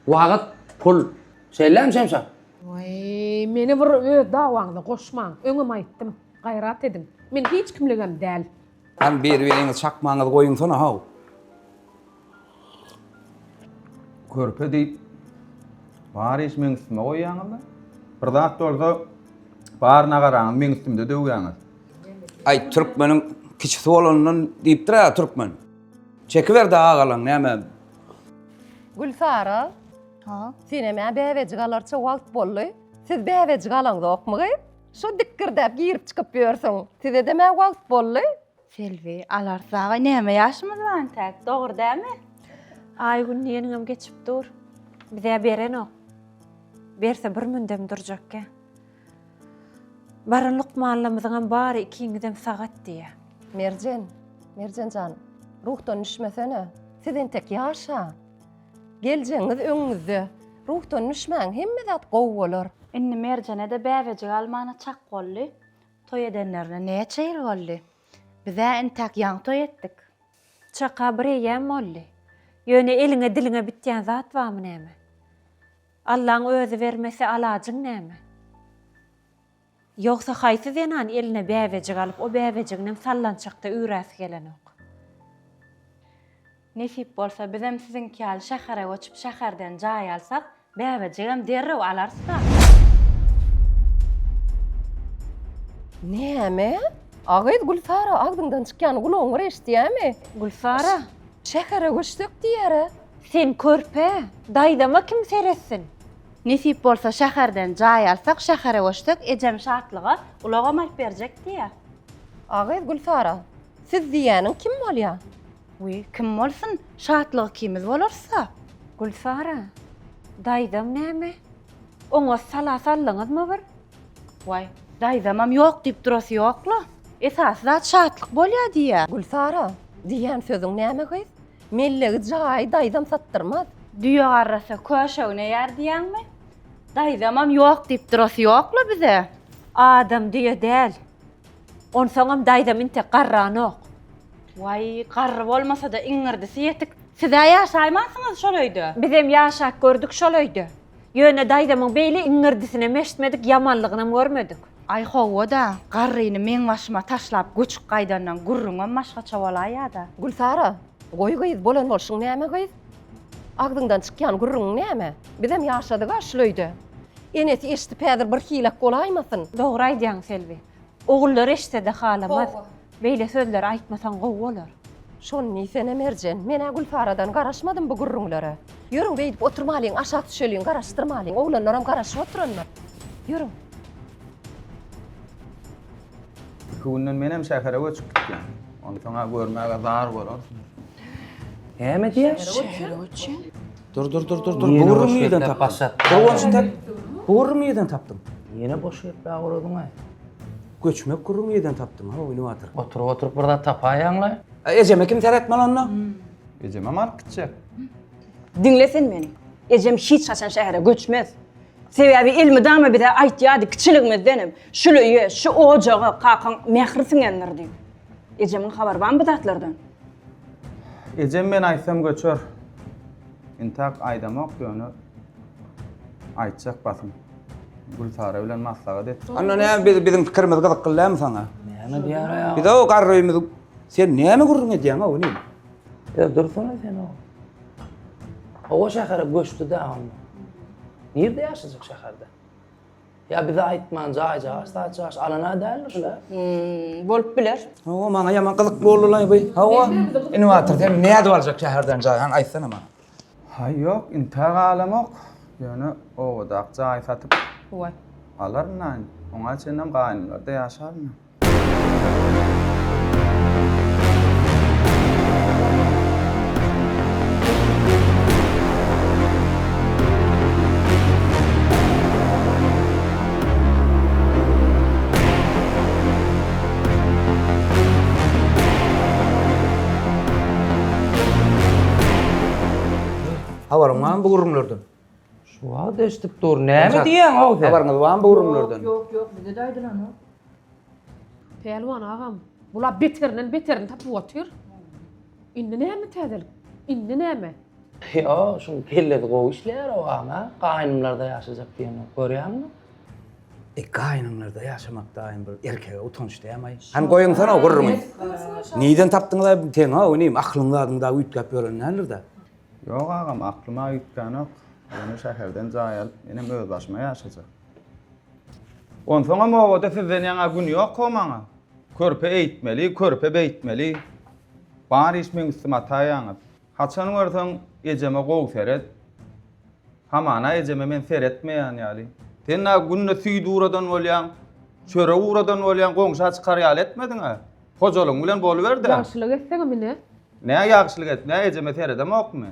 Speaker 6: Vakit pul. Selam Şemşah.
Speaker 11: Vay, meni bir davaňda goşmaň, öňüme aýtdym, gaýrat edin. Men hiç kimligem däl.
Speaker 1: Han bir biriniz çakmağınız koyun sana ha.
Speaker 10: Körpe deyip bari iş men üstüme koyýaňyz da. Bir zat bolsa barına garaňyz men üstümde döwýäňiz.
Speaker 1: Ay Türkmenin kiçisi olanın deyip dura Türkmen. Çekiver de ağalan näme?
Speaker 9: Gülsara. Ha? Sine men bäwejik alarça wagt bolly. Siz bäwejik alaňyz okmagy? Şu dikkirdäp girip çykyp ýörsiň. Size de men wagt bolly.
Speaker 2: Selvi, alarsağa näme ýaşymyz var tek, dogry dämi?
Speaker 3: Ay gün ýenigem geçip dur. Bize beren o. Berse bir mündem durjakka. Barın lukmanlamyzyň bary ikiňizem sagat diýe.
Speaker 9: Mercan can. Ruhtan düşmesene. Sizin tek yaşa. Geleceğiniz öňüňizde. Ruhtan düşmäň hemme zat gowy bolar.
Speaker 2: Inni merjane de bäwejik almana çak golly. Toy edenlerine näçe ýyl golly? Bize entek ýaň toy etdik.
Speaker 3: Çaka bir ýem molly. Ýöne eliňe diliňe bitýän zat barmy näme? Allahyň özü bermese alajyň näme? Ýogsa haýsy zenan eline bäwejik alyp o bäwejiginiň sallançakda üräsi gelenok.
Speaker 2: Nesip bolsa bizem sizin kal şähere göçüp şäherden jaý alsak, bäwejigem derrew alarsa.
Speaker 9: Näme? Agaýd Gülsara agdyňdan çykýan gulagyňy eşitýärmi?
Speaker 3: Gülsara,
Speaker 9: Şähere göçdük diýere.
Speaker 3: sen körpe, daýdama kim seretsin?
Speaker 2: Nesip bolsa şäherden jaý alsak, şähere göçdük, ejem şartlyga ulagam alyp berjek diýär.
Speaker 9: Agaýd Gülsara, siz diýäniň kim bolýar?
Speaker 2: Uy, kim bolsun? Şartlygy kimiz bolarsa?
Speaker 3: Gülsara, daýdam näme? Oňa salasalyňyzmy bir?
Speaker 2: Vay, daýdamam ýok diýip durasy ýokla. Esas zat şartlyk bolýar diýär.
Speaker 9: Gülsara, diýän sözüň näme gyz? Mellegi jaý daýdam sattyrmaz.
Speaker 2: Düýe garrasa köşegine ýar diýänmi? Daýzamam ýok diýip durasy ýokla bize.
Speaker 3: Adam diýe däl. On soňam daýdam inte garranok.
Speaker 2: Vay, garry bolmasa da iňirdisi ýetik. Siz ýaşaýmasyňyz şolaydy.
Speaker 3: Bizem ýaşak gördük şolaydy. Ýöne daýdamyň beýle iňirdisine meşitmedik, yamanlygyny görmedik.
Speaker 2: Ay howa da garryny men başyma taşlap göçük gaýdandan gurrungan maşgaça bolaýa-da.
Speaker 9: Gülsara, goý gyýz bolan bolşuň näme gyýz? Agdyňdan çykýan gurrun näme? Bizem ýaşadyk aşlydy. Enesi eşitip häzir bir hilek golaýmasyn.
Speaker 3: Dogry aýdýaň Selvi. Oğullar eşitde halamaz. Beýle sözler aýtmasaň gowy bolar.
Speaker 9: Şonu niýsene Merjen, mene Gülsaradan garaşmadym bu gurrunlara. Ýörüň beýdip oturmalyň, aşağı düşeliň, garaşdyrmalyň. Oğlanlaram garaşyp oturanlar. Ýörüň.
Speaker 10: Günden menem şähere göçüp gitdim. Onu sana görmäge zar bolar.
Speaker 6: Näme diýär?
Speaker 8: Dur.
Speaker 6: Yine
Speaker 8: Buğurun
Speaker 6: boş
Speaker 8: muydan
Speaker 6: verip
Speaker 8: taptın?
Speaker 6: başlat.
Speaker 8: Buğurun muydan taptın?
Speaker 6: Yine boş verip ağırladın ay.
Speaker 8: Göçmek kurun muydan taptın? Ha oyunu atır.
Speaker 6: Oturup burada tapaýaňla.
Speaker 8: Eceme kim teretmen onunla?
Speaker 10: Eceme mark gitjek.
Speaker 12: Dinlesin beni. Ecem hiç haçan şehre göçmez. Sebebi ilmi dama bir de aýtýady kiçiligimizdenim. Şuly, şu ojağa kakan mehrisin endirdi. Ecemin habar ban bu zatlardan.
Speaker 10: Ecem men aýsam göçör. İntak aýdamak ýöne aýtjak basym. Gülsara bilen maslahat et.
Speaker 8: Anna ne bizim pikirimiz gyzyk kıllam sana.
Speaker 6: Näme diýär ýa?
Speaker 8: Bir de o garrymy sen näme gurrun edýäň o ne?
Speaker 6: Ya dursana sen o. O şähere göçtü de onu. Nerede yaşayacak şäherde? Ya bize aýtman, jaýja, alana däldir.
Speaker 12: Bolup biler.
Speaker 8: O maňa ýaman gyzyk boldy lan bu. Ha o. Inu atır sen näde boljak şäherden jaýan aýtsana maňa.
Speaker 10: Hay ýok, intag alamak. Ýöne o daqça aý satyp
Speaker 12: Vay.
Speaker 10: alarnan. Oňa çenem gaýnlarda ýaşarmyn.
Speaker 8: Habarym var bu gurrunlardan?
Speaker 6: Şu wagtda eşitip dur. Näme diýäň o?
Speaker 8: Habaryňyz var bu gurrunlardan?
Speaker 12: Yok, bize daýdylar onu.
Speaker 11: Pelwan agam, bular beterini tapyp otur. Indi näme täzelik? Indi näme?
Speaker 6: Ya, şu kelledi gowy işler o ama. Gaýnymlarda ýaşajak diýeni görýärmi?
Speaker 8: Gaýnymlarda ýaşamak daýym bir erkege utanç diýämi? Hem goýuň sana o gurrumy. Niden tapdyň da teň ha, oňym aklyndadyň da üýtgäp ýörenlerdir.
Speaker 10: Ýok agam, aklyma ýetgenok. Ýöne şäherden jaýalyp, menem öz başyma ýaşajak. Onsoňa mowada sizden ýaňa gün ýok maňa. Körpe eýtmeli, körpe beýtmeli. Bar iş meň üstüme ataýaňyz. Haçan görseň ejeme gowy seret. Hamana ejeme men seretmeýän ýaly. Sen günne süýdi uradan bolýan, çöre uradan bolýan goňşa çykar ýaly etmediň ha. Hojalyň bilen boluberdi.
Speaker 11: Ýagşylyk etseň mine.
Speaker 10: Näme ýagşylyk etme, ejeme seredemokmy?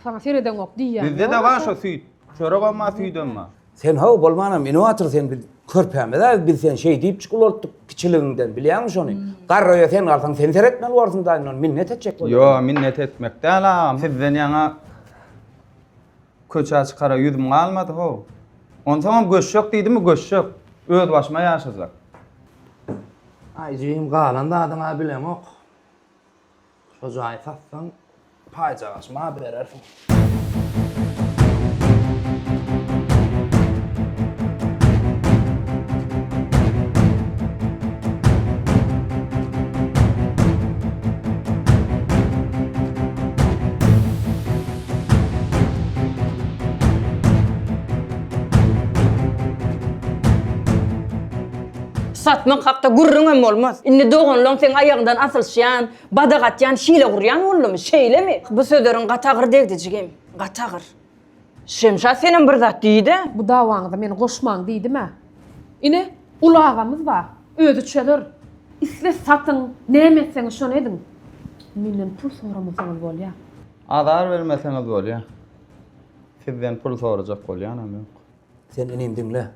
Speaker 11: Sana sereden ok diýär.
Speaker 10: Bizde de var şo süýt. Çöre bolma süýdemma.
Speaker 8: Sen ha bolmanam, inu atır sen bir körpäme da biz sen şey diýip çykylardyk kiçiliginden bilýärmi şonu? Garroýa sen galsaň sen seretmeli bolarsyň da minnet etjek bolýar.
Speaker 10: Yo, minnet etmek däl. Sizden ýaňa köçä çykara ýüzüm galmady ho. Onsoňam göçşök diýdimi göçşök. Öz başyma ýaşajak.
Speaker 6: Aýjym galanda adyňa bilem ok. Şu jaý satsaň paýjagasma berersiň.
Speaker 12: Satmak hakda gurrun olmaz. Indi doğanlan sen ayağından asılşyan, badagatyan, şile guryan oğlum, şeyle mi? Bu sözlerin gatağır degdi jigem, gatağır. Şemşa senin bir zat diýdi.
Speaker 11: Bu dawaňyza meni goşmaň diýdimi? Ine ulagamyz bar. Özü çelir. Isle satın, näme etseň şonu edin. Menden pul soramysaňyz bolýar.
Speaker 10: Adar vermeseňiz bolýar. Sizden pul sorajak bolýanam ýok.
Speaker 8: Sen inim dinle.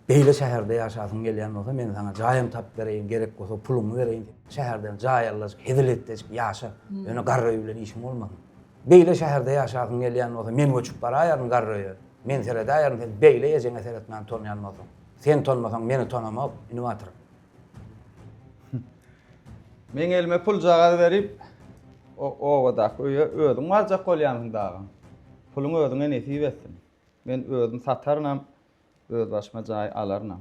Speaker 8: Beýle şäherde ýaşasyň gelýän bolsa men sana jaýym tap bereýin, gerek bolsa pulumy bereýin. Şäherden jaýarlaş, hedeletdeş ýaşa. Ýöne garroý bilen işim bolmady. Beýle şäherde ýaşasyň gelýän bolsa men göçüp baraýaryn garroýa. Men serede ayarım, beyle ejene seretmen tonyanmasın. Sen tonmasan meni tonamak, inovatör.
Speaker 10: Men elime pul jagat berip owadak öýe özüň wajak bolýanyň dagyn. Puluň özüňe nesip etsin. Men özüm satarnam, öz başyma jaý alarnam.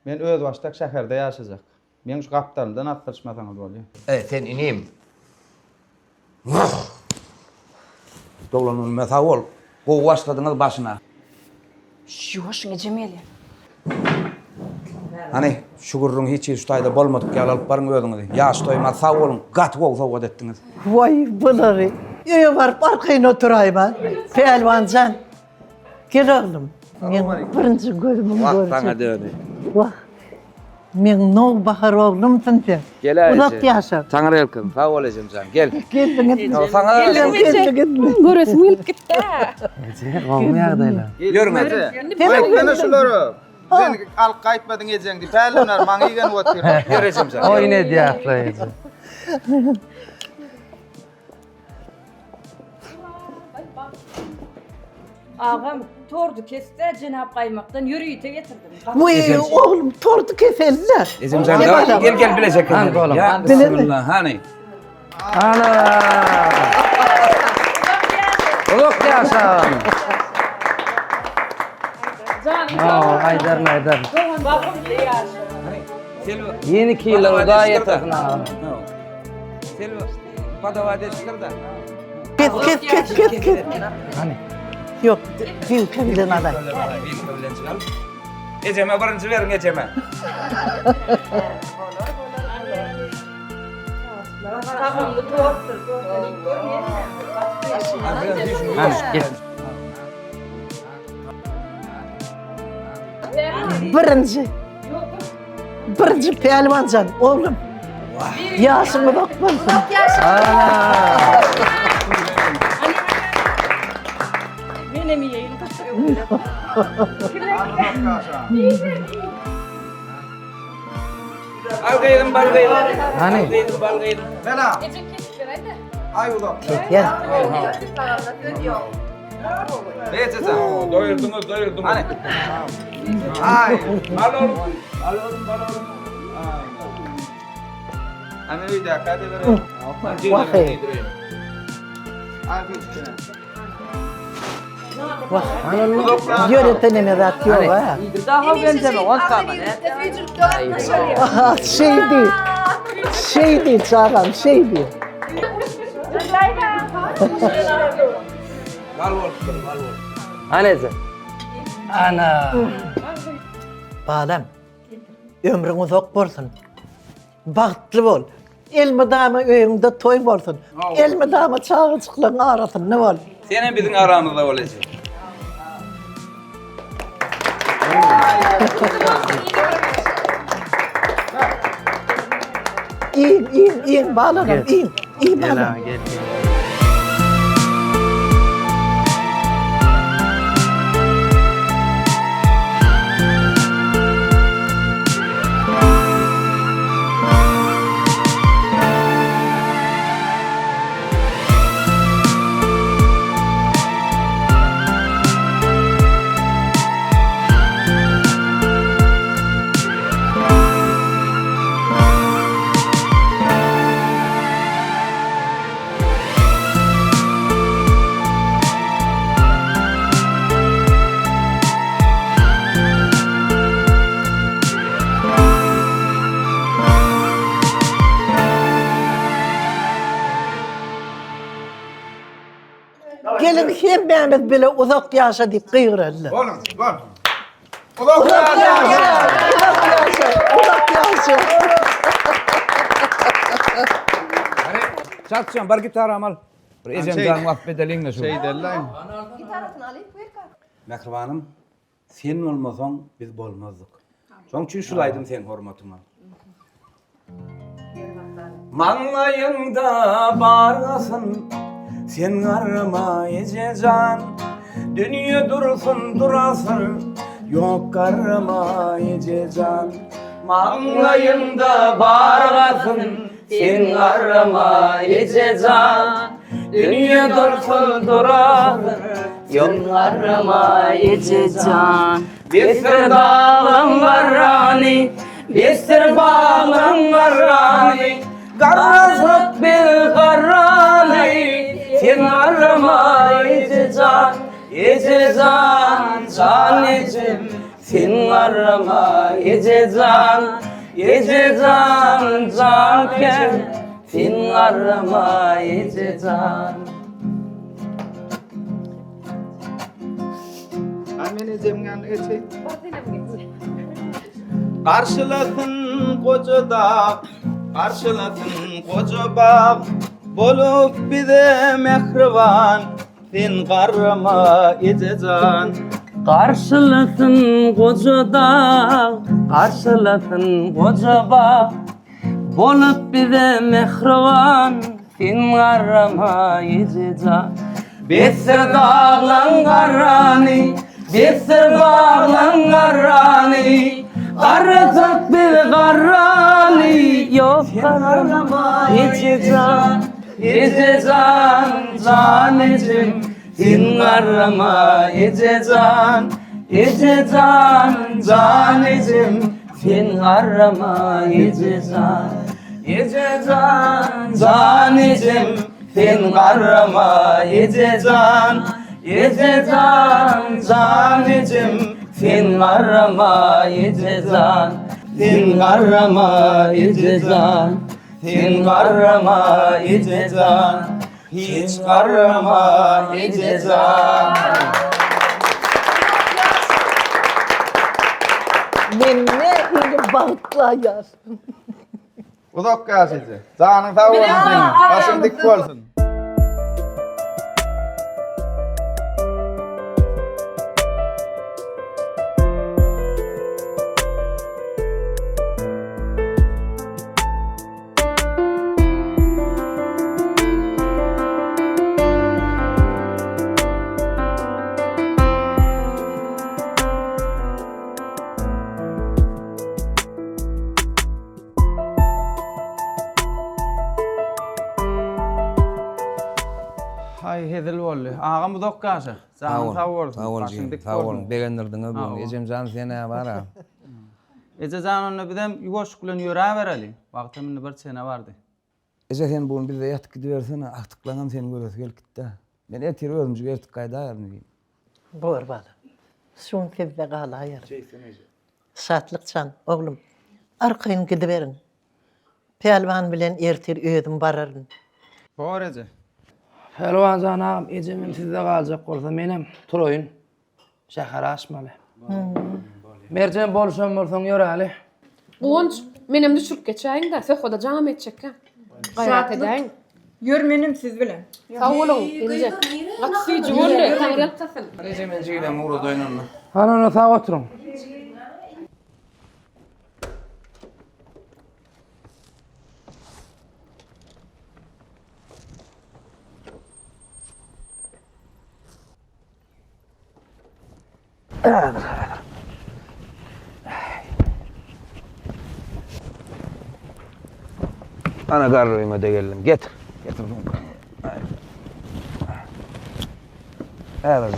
Speaker 10: Men öz başdak şäherde ýaşajak. Men şu gapdarymdan atdyrşmasaňyz bolýar.
Speaker 8: Sen inim. Dolanın meta ol. Bu başladyňyz başyna.
Speaker 12: Şoşun ejemeli.
Speaker 8: Hani şugurruň hiç üstayda bolmadyk ýa alyp barın özüňizi. Ýaş toýma sag bolun, gat bol sowgat etdiňiz.
Speaker 4: Vay bunları. Öýe barıp arkaýyna oturaýman. Pehlwanjan. Gel oğlum. Men birinji gözümüm
Speaker 8: Wagt
Speaker 4: görjek.
Speaker 8: baňa döni.
Speaker 4: Wah. Men no bahar oğlumsun sen.
Speaker 8: Gel
Speaker 4: Uzak
Speaker 8: aýçy.
Speaker 4: ýaşa.
Speaker 8: Taňar elkim, sag bol ejemjan. Gel.
Speaker 4: Geldin.
Speaker 8: Saňa
Speaker 11: Göresim gelip gitdi.
Speaker 8: ýörmedi.
Speaker 10: Aýtmana şulary. Sen alyp gaýtmadyň ejeňdi. Pälener maňa ýegen otur.
Speaker 8: Ýör ejemjan.
Speaker 6: Oýne diýaklar.
Speaker 12: Ağam tordu keste Cenab Kaymak'tan yürüyüte getirdim.
Speaker 4: Vay oğlum tortu keseldiler.
Speaker 8: Ejemjan gel bilecek. Ya bismillah hani.
Speaker 6: Ana! Uluk ýaşa. Haydar. Yeni kiloda yetersin ağam.
Speaker 8: Selva padava deşkirda.
Speaker 4: Git.
Speaker 6: Hani?
Speaker 4: Yok, bir kendin aday.
Speaker 8: Ejeme birinci verin ejeme.
Speaker 4: Birinci pehlwanjan oğlum. Yaşıma bakmasın.
Speaker 12: Benim yayını kaçırıyor.
Speaker 8: Algaydım balgaydım.
Speaker 6: Hani?
Speaker 8: Algaydım balgaydım.
Speaker 10: Bela. Ay ulan.
Speaker 4: Gel.
Speaker 10: Beçesa.
Speaker 8: Doyurdunuz.
Speaker 10: Hani? Ay.
Speaker 8: Al oğlum.
Speaker 10: Hani öýde kade berelim.
Speaker 4: Vakay.
Speaker 10: Ay beçesa.
Speaker 4: Yönetenime rat yok ha.
Speaker 12: Daha benzeme olsa
Speaker 4: Şey değil çağıram, şey değil.
Speaker 8: Val ol.
Speaker 6: Aneze. Ana!
Speaker 4: Badam, ömrün uzak bolsun. Bagtly bol. Elmi dama öýüňde toy bolsun. Elmi dama çağıçyklaryň arasyn ne bol?
Speaker 8: Senin bizim aramızda olacak.
Speaker 4: İn, bağlanam, in bağlanam.
Speaker 6: Gel.
Speaker 4: Gelin hemmemiz bile uzak yaşa diýip gıýgırarlar.
Speaker 10: Oğlum, bak. Uzak yaşa.
Speaker 8: Çatçan bar gitar amal. Ejemdan wagt bedelinle şu.
Speaker 10: Şey derler.
Speaker 8: Mehribanym, sen olmasaň biz bolmazdyk. Şoň üçin şulaýdym sen hormatyňa. Maňlaýyňda barasyn, sen garma ejejan. Dünýe dursun durasyn, ýok garma ejejan. Maňlaýyňda barasyn, sen garma ejejan. Dünýe dursun durasyn,
Speaker 12: Yollarıma ececan. Bir sır dağın varani, bir sır bağın varani. Garazık bir garani, finarıma ececan. Ececan, canecim, finarıma ececan. Ececan, cankem, finarıma ececan.
Speaker 10: Anneni cemgan geçey. Karşılasın koca dağ, karşılasın koca bağ. Bolup bize mehriban, sen karıma ececan.
Speaker 6: Karşılasın koca dağ, karşılasın koca bağ. Bolup bize mehriban, sen karıma ececan. Bir sır dağlan garani, bir sır bağlan garani. Karıcık bir garani, yok karıma ececan. Ececan, canecim, sen karıma ececan. Ececan, canecim, sen karıma ececan. Ececan, canecim, sen karıma ececan. Ececan, canecim, sen karıma ececan. Sen karıma ececan. Sen karıma ececan. Hiç karıma ececan.
Speaker 4: Men ne iyi bağıtlayar.
Speaker 10: Uzak gelsici. Canın sağ olsun senin. Başın dik olsun. Hay hedil bolly. Ağam uzak gelsi. Canın sağ olsun. Başın dik olsun.
Speaker 6: Beğendirdin bugün. Ecemcan sene var ha.
Speaker 10: Ececan onu bidem yugoş bilen yöre bereli. Wagtymyny bir sene bardy.
Speaker 6: Ece sen bugün bir de yatık gidiversene. Aktıklanan seni görüp gel gitti. Ben etir özümcü ertik kayda ayarını.
Speaker 4: Bor bala. Şun tezde qala ayar. Şatlıkçan oğlum. Arkayın gidiverin. Pelvan bilen ertir ödüm bararın.
Speaker 10: Bor Ece.
Speaker 6: Pelvan canağım, Ece'min sizde kalacak olsa menem Troy'un şehri aşmalı. Mercan bolsan yöre Ali.
Speaker 11: Gonç, menem düşürüp geçeyin de söhbede canım edecek ha. Gayret edeyim.
Speaker 12: Yürmenim siz bilen.
Speaker 11: Sağ olun, ince. Aksıyıcı oldu, tanrıyat tasın.
Speaker 10: Ece'min çiğdem uğru doynanma.
Speaker 6: Hanana sağ oturun.
Speaker 8: Ana garrıyma da geldim. Getir. Getir bunu. Evet.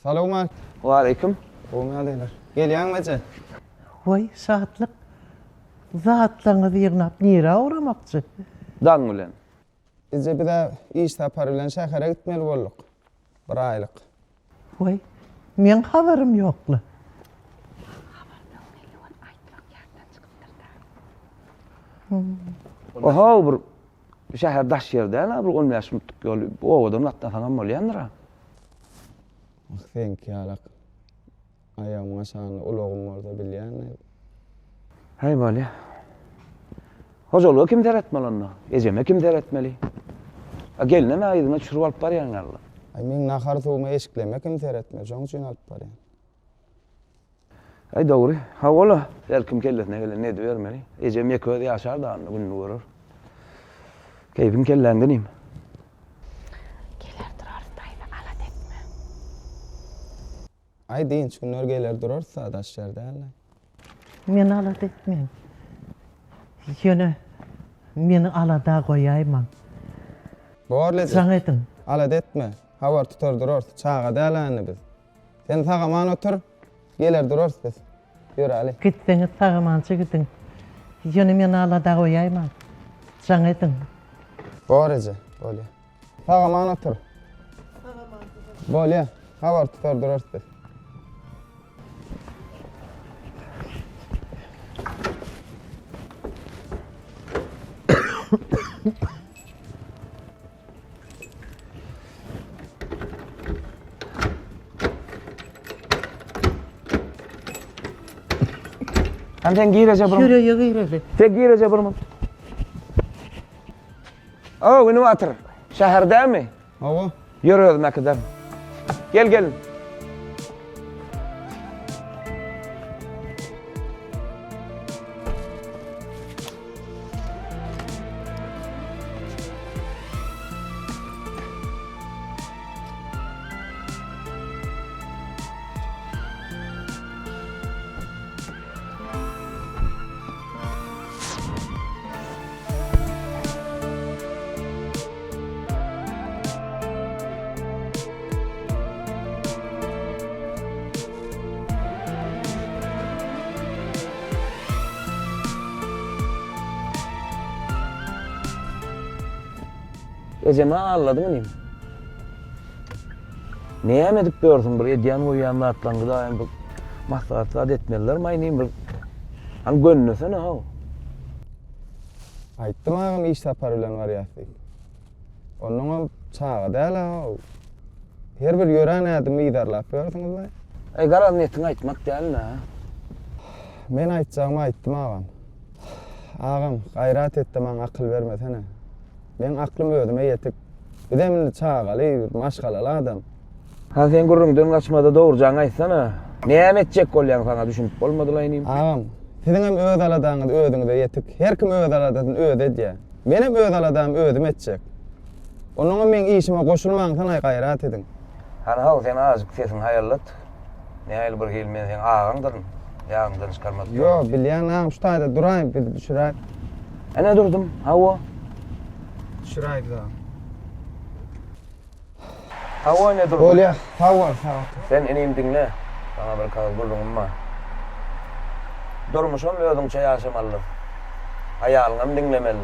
Speaker 10: Salamu aleyküm.
Speaker 8: Wa aleyküm.
Speaker 10: Olmayalıylar. Gelyan Ece.
Speaker 4: Vay şatlık. Zatlarınızı yığınap nire uğramakçı.
Speaker 8: Dan ulen.
Speaker 10: Ece bir de iş tapar bilen şehre gitmeli bolduk. Bir aylık.
Speaker 4: Vay. Men haberim yoklu.
Speaker 8: Oho bir şehir daş yerde la bir 10 yaş muttuk yolu. O adam latta falan bolyandıra.
Speaker 10: Sen ki alak. Ayağım aşağını ulağım orada bilyen.
Speaker 8: Hay bali. Hocoluğu kim teretmeli onu? Eceme kim teretmeli? Geline mi aydına çürüp alıp var yan Allah.
Speaker 10: Ay men nahar tuğma eşikleme kim teretme. Joň üçin alıp barýan.
Speaker 8: Ay doğru. Ha ola. Elkim kelletine gelen ne vermeli? Ecem yeköde yaşar da anı gününü görür. Keyfim kellendinim.
Speaker 2: Geler durar dayla ala etme.
Speaker 10: Ay deyin günler geler durarsa daş yerde Allah.
Speaker 4: Men alat etmeyin. Yine Meni alada koyayman.
Speaker 10: Borle.
Speaker 4: Can edin.
Speaker 10: Alad etme. Havar tutar durur. Çağa dälänni biz. Sen sagaman otur. Geler durur biz. Yürü Ali.
Speaker 4: Gitseniz sağamançı gidin. Yönü meni alada koyayman. Can edin.
Speaker 10: Borece. Bolya. Sagaman otur. Bolya. Havar tutar durur biz.
Speaker 6: Sen girece burum.
Speaker 4: Yürü.
Speaker 6: Tek girece burum. Oh, ini water. Şehirde mi?
Speaker 10: Hava.
Speaker 6: Yürüyoruz ne kadar. Gel. Eceme ağırladı mı neyim? Neye mi edip diyorsun buraya? Diyan uyanla atlangı da yani bu maslahatı etmeliler mi aynıyım? Hani gönlüsene ha.
Speaker 10: Aytdım ağam iş tapar bilen var ýaty. Onun çağa däl ha. Her bir gören adam idarlap berdiňizmi?
Speaker 6: Garal niyetin aytmak däl na.
Speaker 10: Men aýtjagmy aýtdym ağam. Ağam gayrat etdi maňa akyl bermesene. Men aklym ödüme ýetip bidemin çağaly, maşgalaly adam.
Speaker 6: Ha sen gurrundan kaçmada doğurcan aýtsana. Näme etjek bolýan sana düşünüp bolmadylar ýa-ni?
Speaker 10: Ağam, siziň hem öz aladaňyz ödüňizde ýetip, her kim öz aladagyny öde edýär. Menem öz aladam ödüm etjek. Onuň men işime goşulmaň sana gayrat edin.
Speaker 6: Hani ha sen azık sesin hayallat. Näýil bir gelmen sen ağaňdyr. Ýağından çykarmak.
Speaker 10: Yo, bilýän ağam şu taýda duraýyn, bir düşüräýin.
Speaker 6: Ene durdum. Hawa.
Speaker 10: Düşüräýin ağam.
Speaker 6: Hawa ne durdum?
Speaker 10: Bolýa, hawa.
Speaker 6: Sen enim dinle. Sana bir kağıt buldum ama. Durmuşum ödünçe yaşamalı. Hayalıngam dinlemeli.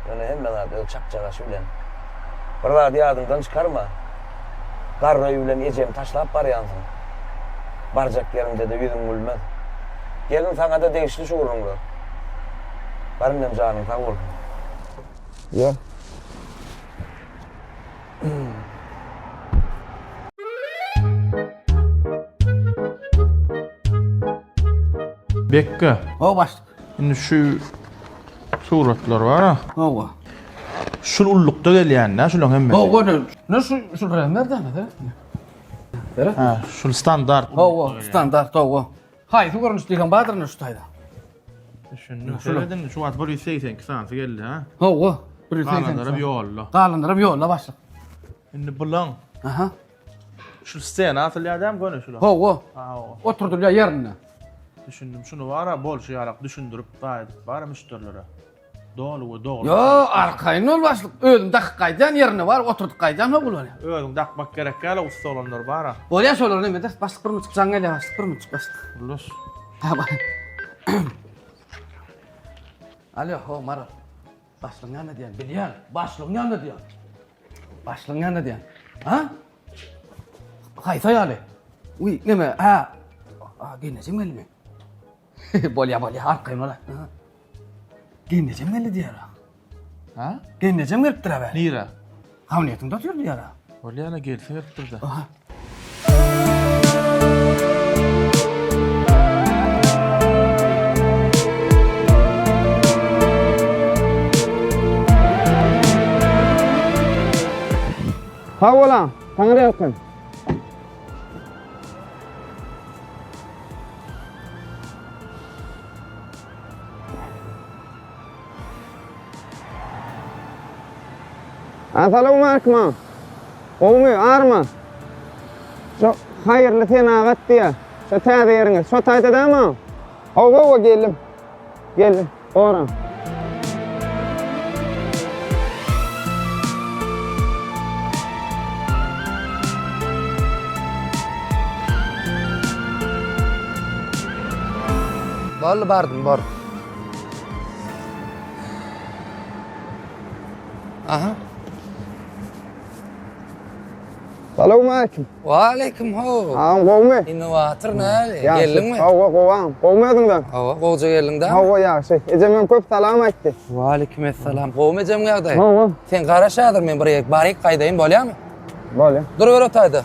Speaker 6: Yani hemen adı çakçağa söylen. Bir daha diyadından çıkarma. Karroyu bilen ecem taşlap bar yansın. Barcak yerinde de yüzün gülmez. Gelin sana da değişti şu urunlar. Barınnem canım sağ ol.
Speaker 10: Yo.
Speaker 13: Bekka.
Speaker 8: O başlık.
Speaker 13: Şimdi şu suratlar var ha.
Speaker 8: O.
Speaker 13: Şul ullukta gelýän, şulan hemme.
Speaker 8: O ne şu nereden de?
Speaker 13: Ha, şul standart.
Speaker 8: O standart o. Hay, su görünüş diýen badyr ne şu taýda.
Speaker 13: Düşündüm. Şöledin şu at 182 sanatı geldi ha.
Speaker 8: O.
Speaker 13: Galanlara bir yolla.
Speaker 8: Galanlara bir yolla başlyk.
Speaker 13: Şimdi bulan.
Speaker 8: Aha.
Speaker 13: Şu scena atılýardam göne şulan.
Speaker 8: O.
Speaker 13: Ha o.
Speaker 8: Oturdular yerine.
Speaker 13: Düşündüm şunu var ha bol şey alak düşündürüp daýdyp bar müşterileri. Doğru.
Speaker 8: Yo, arkaýyn ol başlyk. Özüm dak gaýdan yerine var, oturduk gaýdan mı bular?
Speaker 13: Özüň dakmak gerek gäle usta olanlar bar ha.
Speaker 8: Bolýa şolar neme de başlyk bir müçük jaň gele başlyk bir müçük başlyk.
Speaker 13: Ulus.
Speaker 8: Ha bak. Alo, ho mara. Başlyk ýanynda diýen, bilýän. Başlyk ýanynda diýen. Başlyk ýanynda diýen. Ha? Haýsa ýaly. Uy, neme? Ha. Genejim gelme. Bolýa, arkaýyn ola. Genejim geldi diýär.
Speaker 13: Ha?
Speaker 8: Genejim gelipdir ha.
Speaker 13: Nire?
Speaker 8: Hawniýetiňde otur diýär.
Speaker 13: Bolýana gelsin etdirdi.
Speaker 8: Aha.
Speaker 10: Hawa, taňry ýakyn. Assalamu alaykum. Oňmy arma. Şu hayırlı senagat diýe. Şu täze ýeriňiz, şu taýda däme? Hawa geldim. Geldim. Ora.
Speaker 8: Bolly bardım, bor. Aha.
Speaker 10: Salamu aleyküm.
Speaker 8: Wa aleykum ho.
Speaker 10: Ağam qowmy?
Speaker 8: Innovator näli? Geldingmi?
Speaker 10: Hawa qowam. Qowmadın da?
Speaker 8: Hawa qowja geldingda?
Speaker 10: Hawa yaxşı. Ejemem köp salam aýtdy.
Speaker 8: Wa aleykum assalam. Qowmejam gagday.
Speaker 10: Hawa.
Speaker 8: Sen garaşadyr men bir baryk gaýdaýyn bolýarmy?
Speaker 10: Bolýar.
Speaker 8: Dur ber otaydy.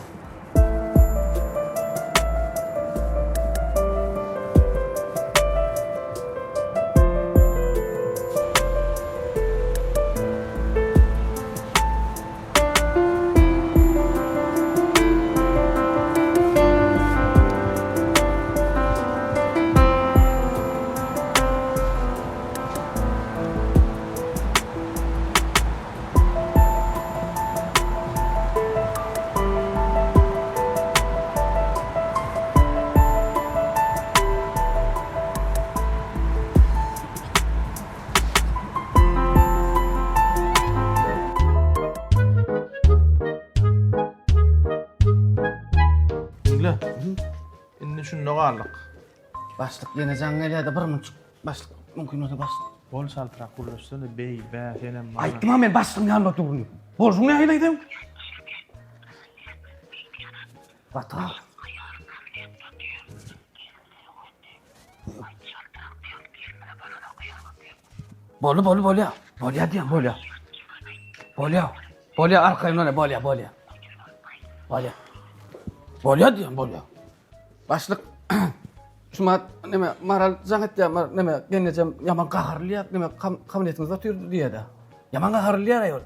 Speaker 13: Dinle. Indi şunda garlyk.
Speaker 8: Başlyk ýene jaň gelýärdi bir munçuk. Başlyk mümkin bolsa başlyk.
Speaker 13: Bol saltyrak gurlaşdyr, bey, bä, senem.
Speaker 8: Aýtdym men başlygyň ýanynda durýum. Borjuň näme aýlaýdym? Bata. Bolýar. Bolýar diýen, bolýar. Bolýar arkaýyndan bolýar. Bolýar diýen, bolýar. Başlyk şuma näme maral jaňat ýa näme gennejem ýaman gaharlýar, näme kabinetimiz oturdy diýedi. Ýaman gaharlýar aýol.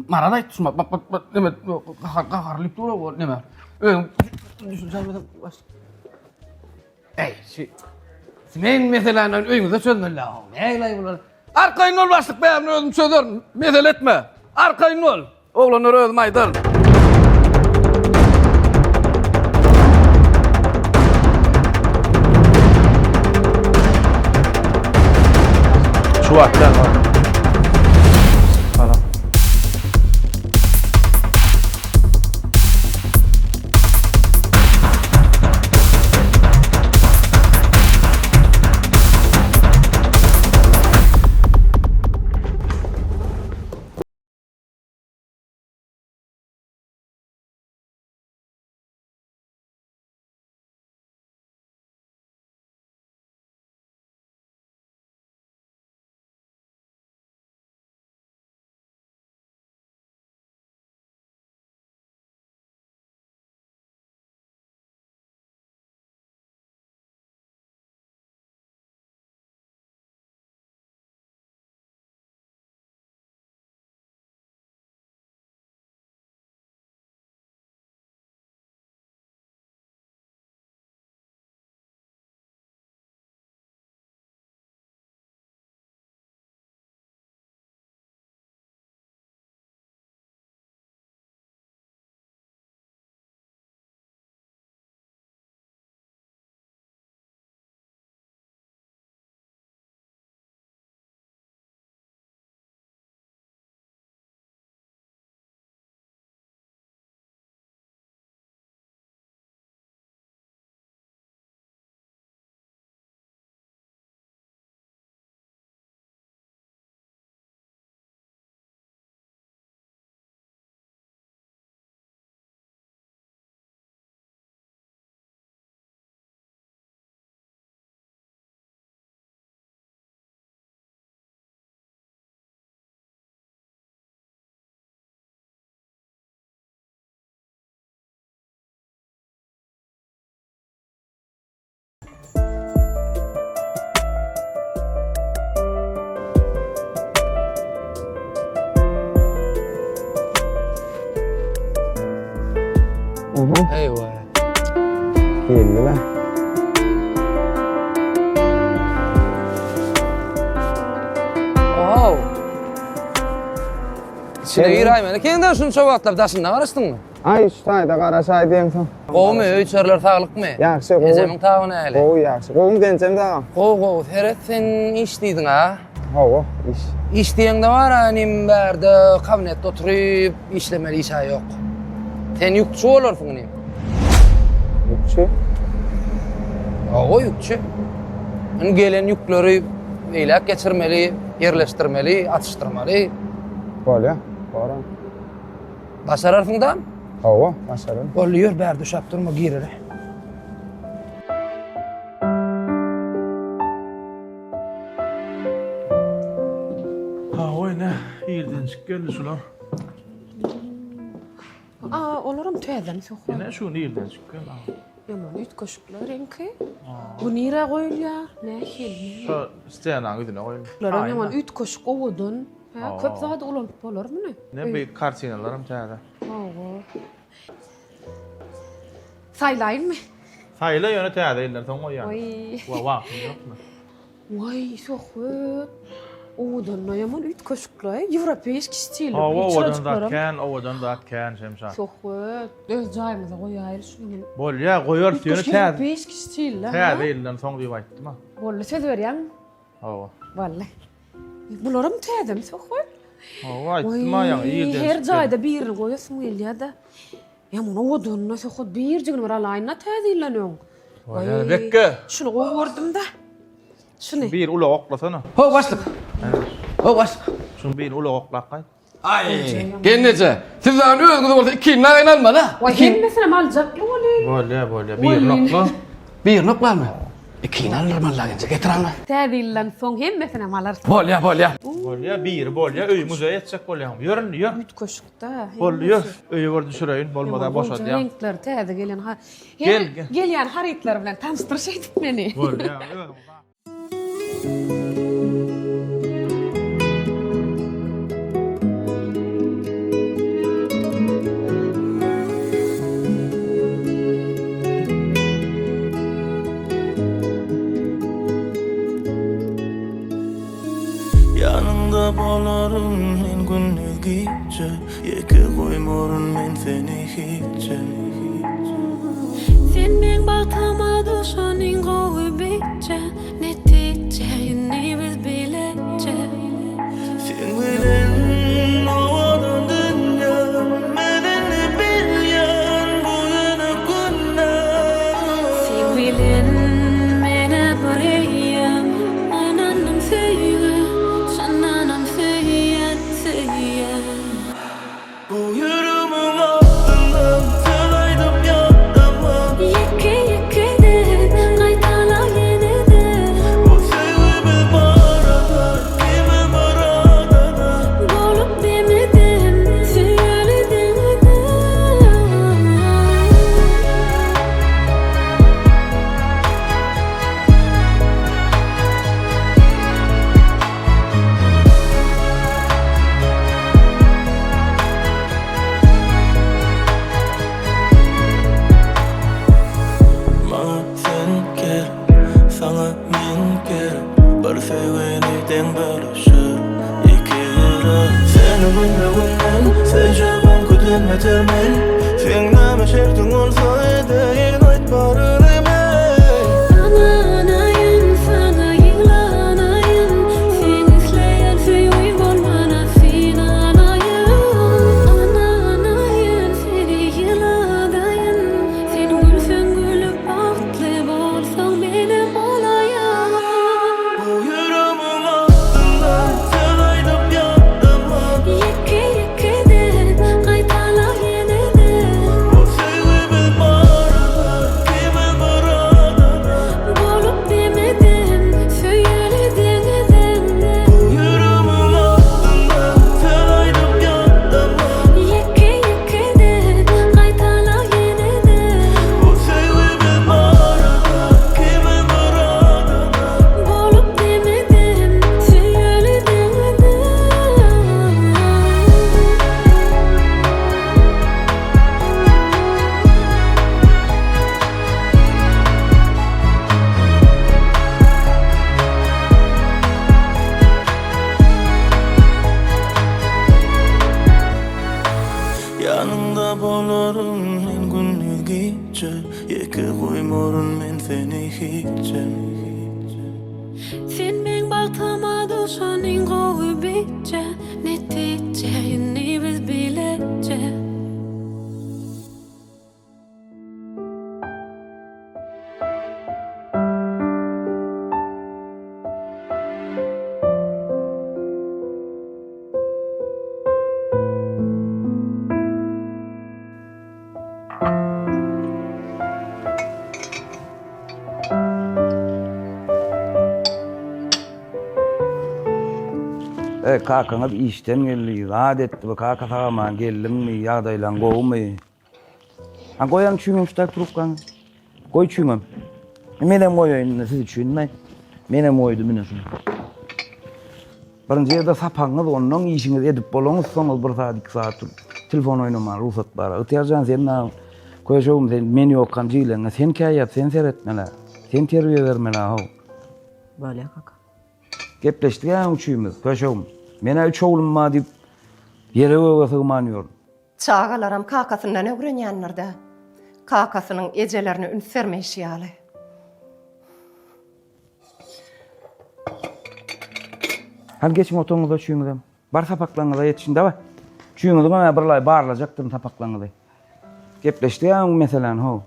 Speaker 8: Maral aýtdy şuma näme gaharlyp durýar näme. Özüm düşünjämeden başlyk. Ey, men meselany öýüňizde çözmeli. Näýlaý bular? Arkaýyn ol başlyk bäm özüm çözerim. Mesele etme. Arkaýyn ol. Oglanlar özüm aýdar.
Speaker 13: Şu atlar var. Salam.
Speaker 8: Eyvah.
Speaker 10: Geldiler.
Speaker 8: Oh. Şine ýüräýmeli. Kende şunu çok atlap daşynda garaşdyňmy?
Speaker 10: Ay şutayda garaşay diýeňsen.
Speaker 8: Gowmy öýçerler taglykmy?
Speaker 10: Yaxşı, gow.
Speaker 8: Ejemiň tagyny äli.
Speaker 10: Gow yaxşı. Gowum gençem da.
Speaker 8: Gow, heret sen iş diýdiň ha?
Speaker 10: Hawa, iş.
Speaker 8: İş diýende bar anim berde kabinetde oturup işlemeli iş ýok. Sen ýükçü bolarsyň nim.
Speaker 10: Ýükçü?
Speaker 8: O ýükçü. gelen yükleri eýlek geçirmeli, yerleştirmeli, atıştırmaly.
Speaker 10: Bolýa, bara.
Speaker 8: Başararsın da?
Speaker 10: Hawa, başarın.
Speaker 8: Bolýar, bär düşäp durma girere.
Speaker 13: Ha, oy ne? İyilden çıkgeldi şular.
Speaker 11: Olaram täzem soňra.
Speaker 13: Ne şu iyilden çıkgeldi.
Speaker 11: Yaman üt koşuklar enki. Bu nire goýulýar? Nähil?
Speaker 13: Şu isteyen ağzına koyun.
Speaker 11: Lara yaman üt koşuk owudun. Ha, köp zat ulanyp bolarmy?
Speaker 13: Ne bir kartinalarım täze.
Speaker 11: Saylaýynmy?
Speaker 13: Sayla yöne täze iller soň goýan.
Speaker 11: Oy.
Speaker 13: Wa ýokmy?
Speaker 11: Vay, sohbet. Owudun yaman üt koşuklar. Ýewropeýsk stil.
Speaker 13: Owadan da kän şemşa.
Speaker 11: Sohbet. Öz jaýymyza goýaýyl şunu.
Speaker 13: Bolýa, goýar yöne täze.
Speaker 11: Ýewropeýsk stil.
Speaker 13: Täze iller soň diýip aýtdyma.
Speaker 11: Bolla söz berýän.
Speaker 13: Hawa.
Speaker 11: Vallahi. Bularym täzem sohbet.
Speaker 13: Hawa aýtdyma ýa iyilden.
Speaker 11: Her jaýda birini goýasyn gelýär-de. Yaman owudun sohbet bir jigini bir alaýyna täzeýlenýär.
Speaker 13: Bolýa, bekke.
Speaker 11: Şunu goýurdum-da. Şunu.
Speaker 13: Bir ula oklasana.
Speaker 8: Ho başlyk. Ho başlyk.
Speaker 13: Şunu bir ula oklak gaý.
Speaker 8: Ay, genneje. Siz zany özüňiz bolsa 2 naýan almaly.
Speaker 11: Vay, hemmesine maljak bolýar.
Speaker 13: Bolýa. Bir nokla.
Speaker 8: Bir noklamy. 2 alyrman lagençe getiralmy.
Speaker 11: Täzillen soň hemmesine malar.
Speaker 8: Bolýa.
Speaker 13: Bolýa, bir bolýa, öýümüze ýetjek bolýan. Ýörün, ýör.
Speaker 11: Üt koşukda.
Speaker 13: Bolýar, öýe bir düşüreýin, bolmada boşadýan.
Speaker 11: Renkler täze gelen ha.
Speaker 13: Gel.
Speaker 11: Gelýän haritler bilen tanıştyrşaýdyk meni.
Speaker 13: Bolýa.
Speaker 14: Yanında bolarım men gündüz gece Yeke koymorun men seni hiçe
Speaker 15: Sen men baktıma düşanın gowy bitçe Neticeýini biz bilece
Speaker 14: Sen bilen owadan dünýä Menini bilýän bu ýene günler
Speaker 15: Sen bilen mene barýan Ananam söýgen Şananam söýen
Speaker 14: Bu ýürümiň altyndan sen aýdyp ýatdama
Speaker 15: Yeke-yekeden gaýtala ýeneden
Speaker 14: Bu sevgimiz barada kime baradada
Speaker 15: Bolup demeden süýeli deňeden
Speaker 14: Maňa sen ger, saňa men ger Bir sevginiň bölüşür iki ýürek Seni günden sejaban ködünmetermen Sen näme şertiň bolsa edeýin aýtbaryn emen
Speaker 15: Ananaýyn, sana ýyglanayyn Sen isleýän süýüň bolmana sen anaýyn Ananaýyn, seni ýygladayyn Sen gülsün gülüp bahtly bolsaň menem olaýan
Speaker 14: Bu ýürümiň altyndan sen aýdyp ýatdama
Speaker 15: Yeke-yekeden gaýtala ýeneden
Speaker 14: Bu sevgimiz barada kime baradada
Speaker 15: Bolup demeden süýeli deňeden
Speaker 14: Bu ýürümiň altyndan sen aýdyp ýatdama
Speaker 15: Yeke-yekeden gaýtala ýeneden
Speaker 14: Bu sevgimiz barada kime baradada
Speaker 15: Bolup demeden süýeli deňeden
Speaker 14: Yanında bolarım men gündüz gece Yeke koymorun men seni hiçe
Speaker 15: Sen men baktıma düşanın gowy bitçe Neticeýini biz bilece
Speaker 6: Kakana bir işten geldi. Adet bu kaka tamam geldim mi yağdaylan goğum. Ha koyan çüngüm tutak turup kan. Koy çüngüm. Menem koyayım siz düşünmeyin. Menem koydu minasın. Birinci yerde sapağınız onun işiniz edip bolunuz sonuz bir saat 2 saat telefon oynama ruhsat bara. İhtiyacın senin koyacağım sen menü okan cilen sen kayat sen seyretmele. Sen terbiye vermele ha.
Speaker 4: Böyle kaka.
Speaker 6: Gepleştik ya uçuyumuz koyacağım. Mene 3 oğlum var deyip yere öve sığmanıyor.
Speaker 9: Çağalaram kakasından öğrenenlerde. Kakasının ecelerini ünserme işiyali.
Speaker 6: Hadi geçin otonuza çuyunuza. Bar sapaklarınıza yetişin de var. Çuyunuza bana birlay bağırlacaktım sapaklarınıza. Gepleşti ya mesela ho.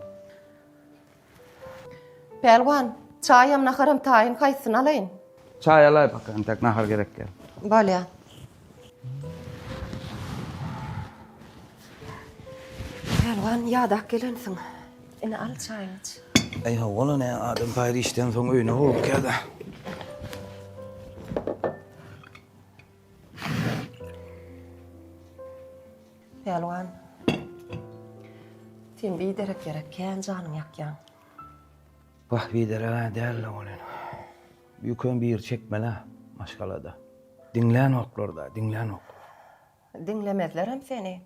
Speaker 9: Pelvan, çayam nakaram tayin kaysın alayın.
Speaker 6: Çay alay bakalım tek nahar gerek gel.
Speaker 9: Böyle. Pelvan yadak gelensin. Ine al çayını iç.
Speaker 6: Ey ha ola ne adam payri işten sonra öyle olup geldi.
Speaker 9: Pelvan. Sen bir derek gereken canın yakyan.
Speaker 6: Bak bir dere değerli olan. Yükön bir çekmele maşgalada. Dinleyen oklarda, dinleyen ok.
Speaker 9: Dinlemezlerim seni.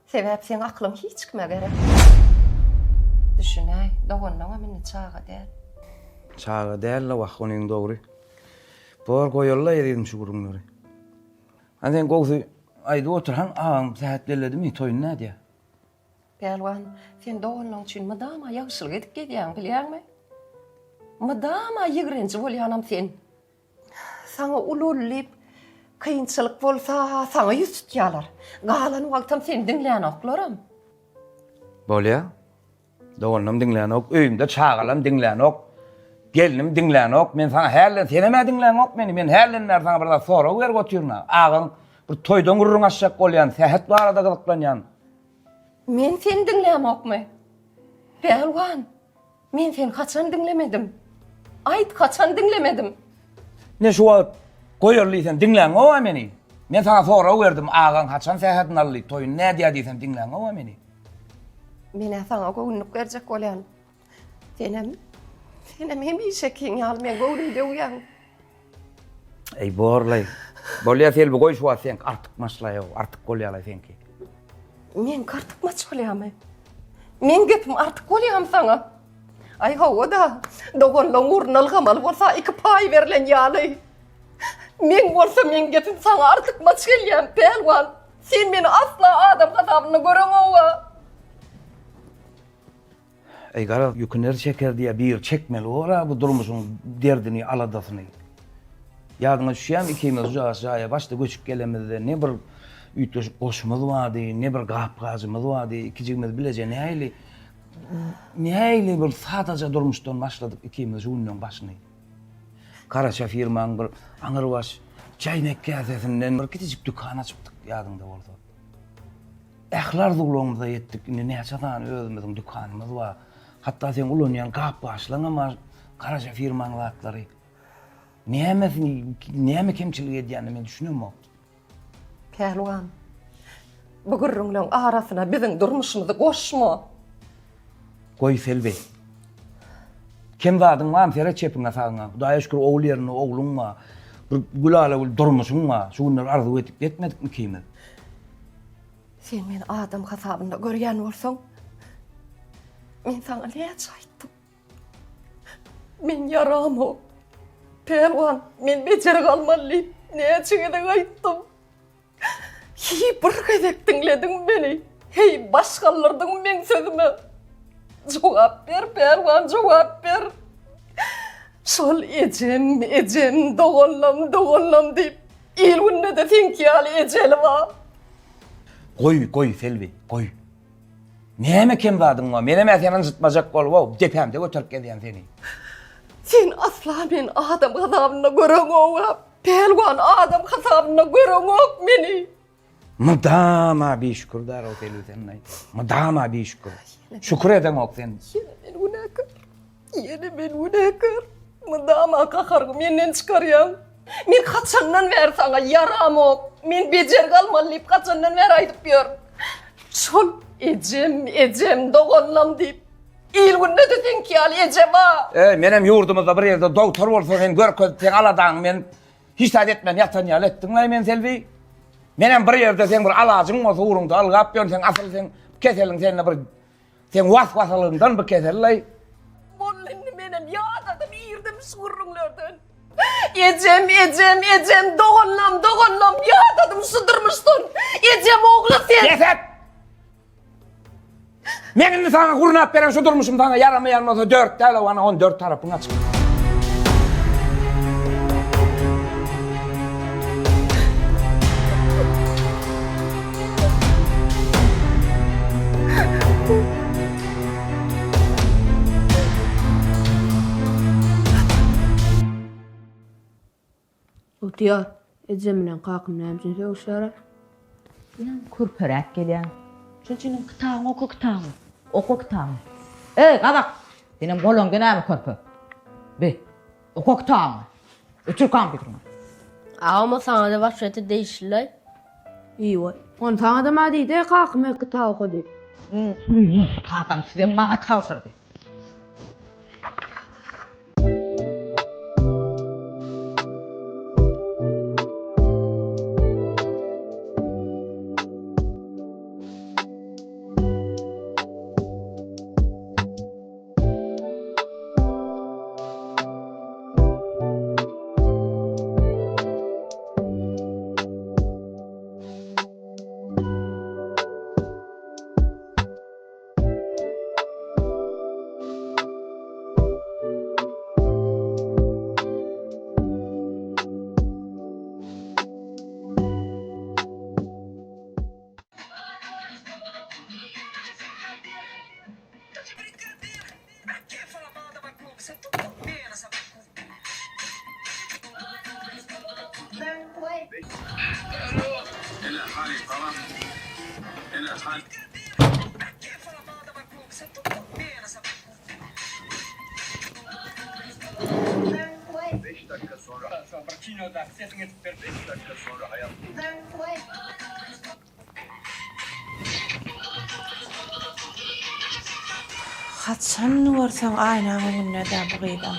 Speaker 9: Sebep sen aklın hiç kime gerek. Düşüney, doğunluğa minni çağa der.
Speaker 6: Çağa değerli bak onun doğru. Bor koyolla yedim şu kurumları. Hani sen koğusu ayda oturan ağam saatlerledi mi toyun ne diye?
Speaker 9: Pelvan, sen doğunluğun için madama yaşlı edip gidiyen biliyor mi? Madama yigrenci bolyanam sen. Sana ululip, kıyınçılık bolsa sana yüz tutyalar. Galan vaktam sen dinleyen oklarım.
Speaker 6: Böyle ya. Doğunum dinleyen ok, öyümde çağalam dinleyen ok. Gelinim dinleyen ok, men sana herlen, seneme dinleyen ok meni, men herlenler sana burada sonra ver götürüna. Ağın bir toydan urun aşak olayan, sehet var arada kılıklanyan.
Speaker 9: Men sen dinleyen ok mu? Pelvan, men sen kaçan dinlemedim. Ayt kaçan dinlemedim.
Speaker 6: Ne şu an koyarlıysan dinleyen o meni. Men sana sonra verdim, ağın kaçan sehetin allı, toyun ne diye diysen dinleyen o meni.
Speaker 9: Mene sana goğunluk verecek olan. Senem hem işe kin almaya goğunum de uyan.
Speaker 6: Ey borlay. Bolya sel bu koy şu an sen artık maşlaya artık kolyalay senki.
Speaker 9: Men kartık maç olayam. Men gepim artık olayam sana. Ay hava da doğunluğun urnal gamal bolsa 2 pay verilen yalay. Men bolsa men gepim sana artık maç gelyen pelvan. Sen meni asla adam kasabını görün ova.
Speaker 6: Ey gara yükünler çeker diye bir çekmeli ora bu durmuşun derdini aladasını. Yadına düşeyim ikimiz aşağıya başta göçüp gelemedi ne bir ütleşip koşumuz vardı ne bir gap gazımız vardı ikicimiz bilece ne hayli bir sadece durmuştan başladık ikimiz unun başını. Karaça firman bir Anırbaş çaynak kasesinden bir küçük dükkan açtık yadında oldu. Ehlar doluğumuza yettik ne açadan özümüzün dükkanımız var. Hatta sen ulanyan gap başlan ama Karaca firmanın atları. Neyeme kemçilik edeceğini ben düşünüyor mu?
Speaker 9: Pelvan, bu gurrunluğun arasına bizim durmuşumuzu koşma.
Speaker 6: Koy Selvi. Kim vadın var mı seyret çepine sağına? Daha şükür oğlu yerine oğlun var. Gülale durmuşun var. Şu günler arzu edip etmedik mi kıymet?
Speaker 9: Sen beni adam kasabında görgen olsan, ben sana ne açaydım? Men yaram o. Pelvan, men beceri kalmalıyım. Ne açıgıdan ayttım? Hey, bir gedek dinledin beni. Hey, başkalardan men sözüme. Cevap ver Pelvan, cevap ver. Şol ecem, doğulam deyip, ilgunne de finkiyali eceli var.
Speaker 6: Koy Selvi, koy. Neyeme kim vadın var? Meneme senin zıtmacak ol, wow, cephemde götürüp geliyen seni.
Speaker 9: Sen asla men adam kasabına görün oğa. Pelvan adam kasabına görün ok beni.
Speaker 6: Madama bir şükür dar o Selvi seninle. Madama bir şükür. Şükür eden ok sen.
Speaker 9: Yine ben günahkar. Madama kakargı menden çıkaryan. Men kaçandan ver sana yaramok. Men bejer kalmalyp kaçandan ver aydyp ber. Şol ejem dogonlam deyip. İl günde de sen kiyal ejem ha.
Speaker 6: Menem yurdumuzda bir yerde doktor bolsa sen görköz sen aladaň men hiç etmen yatan ýal etdiňler men Selvi. Menem bir yerde sen bir alagyň bolsa uruňda algap ber sen asıl sen keseliň sen bir sen waswasalygyndan bir keselly.
Speaker 9: Bollunny menem ýadadım ýerdim şurrunlardan. Ejem dogonlam ýadadım sudurmuşdun. Ejem ogly sen.
Speaker 6: Kesep! Men sana gurnap beren şu durmuşum sana yaramayan olsa 4 tane ona 14 tarafına çık.
Speaker 11: Utyar, ejemden kakym näme söwüşýär?
Speaker 16: Kurperak gelýän. Şunçynyň kitabyny oku kitaby. Oku kitaby. Ey gabak, senin bolon näme kurpe? Be, oku kitaby. Ötür kompýuteryň.
Speaker 11: Ama sana da başlaty değişler. İyi way. On sana da ma diýdi, kakym kitaby okudy.
Speaker 16: Kakam size maňa tawsyrdy.
Speaker 3: Kaçan görsen aynaň önüne de bıgydam.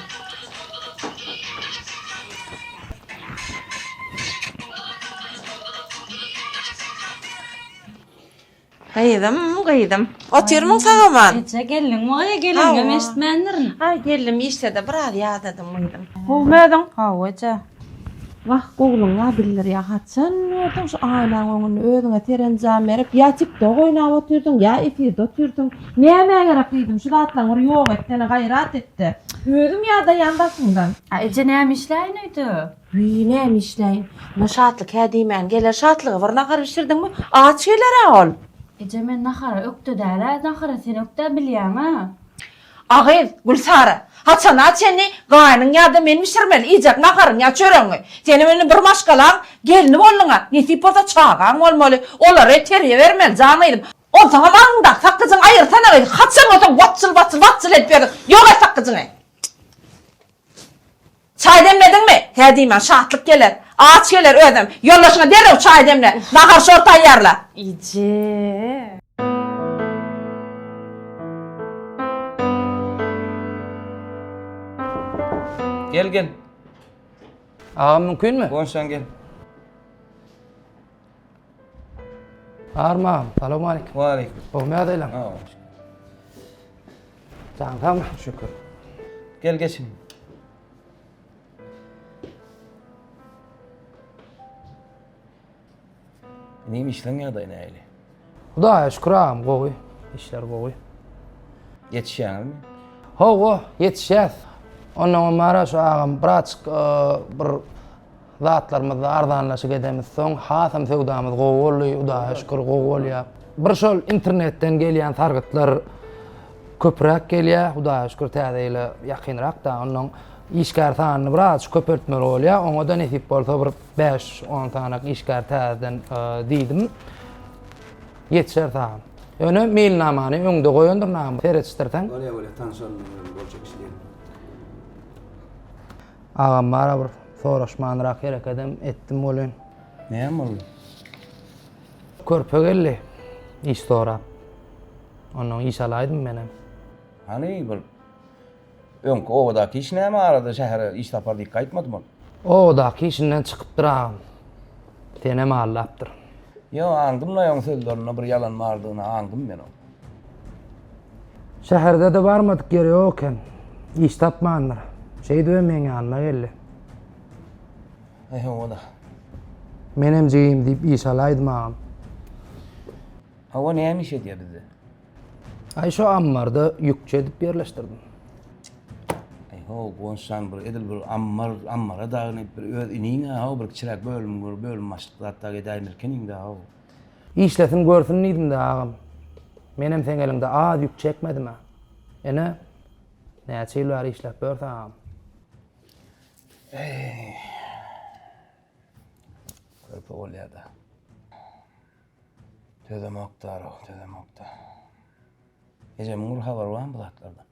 Speaker 3: Gıydım. Oturmun sağaman.
Speaker 2: Eçe gelin, moya gelin, gömeştmenlerin.
Speaker 3: Ha geldim işte de biraz yadadım mıydım.
Speaker 2: Olmadın?
Speaker 3: Ha oca.
Speaker 11: Vah goglunga bilir ya haçan ödün şu aynaň önüne özüňe terenjam berip ya TikTok oýnap oturdun ya efirde oturdun. Näme gerek diýdim şu atlaňy ýok etdene gaýrat etdi. Özüm ýa da ýandasyndan.
Speaker 2: Ece näme işläýnýdi?
Speaker 3: Näme işläýin? Naşatlyk hädimen geler şatlygy birine karışdyrdyňmy? Aç geler ol.
Speaker 2: Ece men nahara öktü däle, nahara sen ökde bilýän ha.
Speaker 3: Agyn, Gülsara. Haçana seni gaýnyň ýa-da men mişirmeli ijak nakaryň ýa çöreňi. Seni meni bir maşgalan gelini bolluňa. Netip bolsa çağan bolmaly. Olary teriýe bermeli janyýym. O sana maňda sakkyjyň aýyrtana gaýdy. Haçan otaň watsyl edip berdi. Ýok et sakkyjyňy. Çay demledinmi? He diýmän şatlyk geler. Aç geler ödüm. Ýollaşyňa derrew çay demle. Nahar şor taýýarla.
Speaker 2: Ece.
Speaker 6: Gel.
Speaker 8: Ağam mümkün mü?
Speaker 6: Bonşan gel.
Speaker 8: Armağan, salamu aleyküm.
Speaker 6: Wa aleyküm.
Speaker 8: Olmaya deylan. Canım.
Speaker 6: Şükür. Gel geçin. Neyim işlen ya da neyle?
Speaker 8: Hudaýa şükür ağam, gowy. İşler gowy.
Speaker 6: Yetişýär mi?
Speaker 8: Ho, yetişýär. Ondan mara şu ağam birazçyk bir zatlarymyzda ardanlaşyk edemiz soň hasam sewdamyz gowy boldy, Hudaýa şükür gowy bolýar. Bir şol internetden gelýän targytlar köpräk gelýär, Hudaýa şükür täzeyle ýakynrak da onuň işgär sanyny birazçyk köpertmeli bolýar. Oňa da nesip bolsa bir 5-10 tane işgär täzeden diýdim. Yetişýär sağam. Öňe mailnamany öňde goýandyr näme seretişdirsen.
Speaker 10: Bolýa tanşan bolçak işleýär.
Speaker 8: Ağam mara bir soraşmanrak gerek edem etdim bolyn.
Speaker 6: Näme boldy?
Speaker 8: Körpe geldi. İş sonra. Ondan iş alaydım menem.
Speaker 6: Hani bir öňki owadaky iş näme arada şähere iş tapar diýip gaýtmadymy?
Speaker 8: O da işinden çıkıp durağım. Tenem allapdır.
Speaker 6: Yo, andım la ýoň sözlerine bir yalan bardygyny andım men o.
Speaker 8: Şäherde de barmadyk geri ýoken. İş tapmandyr. Şeýdi meňe alma geldi.
Speaker 6: O da.
Speaker 8: Menem jeyim diýip iş alaýdym ağam.
Speaker 6: Hawa näme iş edýär bizde?
Speaker 8: Ay şu ammarda ýükçe edip birleşdirdim.
Speaker 6: Ho, gonsan bir edil bir ammara dagyny bir öz iniňe ha bir kiçirak bölüm başlykda edäýmirken ha.
Speaker 8: İşletim görsün diýdim de ağam. Menem sen elinde az yük çekmedim ha. Ene näçe ýyllar işläp berdi ağam.
Speaker 6: Körpe bolýarda. Tözemokda. Ece mur habar barmy bu zatlarda?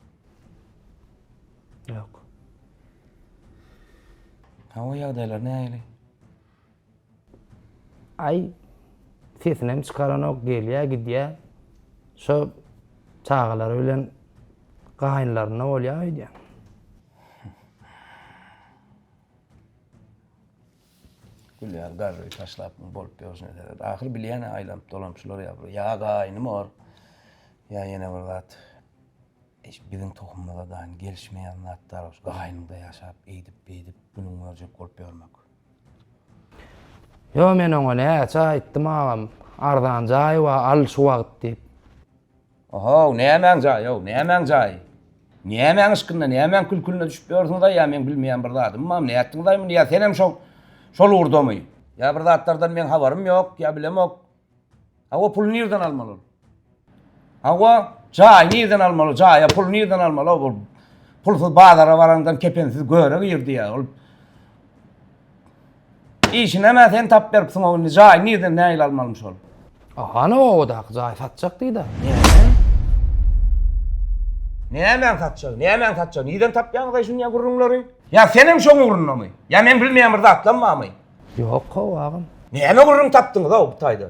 Speaker 8: Yok.
Speaker 6: Hawa ýagdaýlar näýeli?
Speaker 8: Ay sesinem çıkaran ok gelýär gidýär. Şo çağalar bilen gaýynlaryna bolýar idi.
Speaker 6: Gülýär garry taşlap bolup ýoşun eder. Ahir bilýän aýlanıp dolamçylar ýa gaýnym or. Ya ýene bir zat. Bizim tohumda da gelişmeýän zatlar gaýnynda ýaşap, eýdip bunun örjek bolup ýörmek.
Speaker 8: Yo men oňa näçe aýtdym ağam. Ardan jaý we al şu wagt diýip.
Speaker 6: Oho, nämeň jaý, nämeň jaý? Nämeň ışkynda, nämeň külkülüne düşüp ýörsiň da ýa men bilmeýän bir zatym, mam näetdiň daýmy ýa senem şol urdamy. Ýa bir zatlardan men habarym ýok, ýa bilemok. Hawa pul nerden almaly? Hawa jaý nerden almaly? Jaý pul nerden almaly? Bu pulsuz bazara barandan kepensiz göre girdi ýa. Ol işine näme sen tap beripsiň ony jaý nerden näýil almalym şol?
Speaker 8: Ahana o da jaý satjak diýdi.
Speaker 6: Nämen satjak? Niden tapýaňyz şuňa gurrunlary? Ya senem şoň urunmy? Ya men bilmeýän bir zatlanmamy?
Speaker 8: Yok o ağam.
Speaker 6: Näme gurrun tapdyňyz o bu taýda?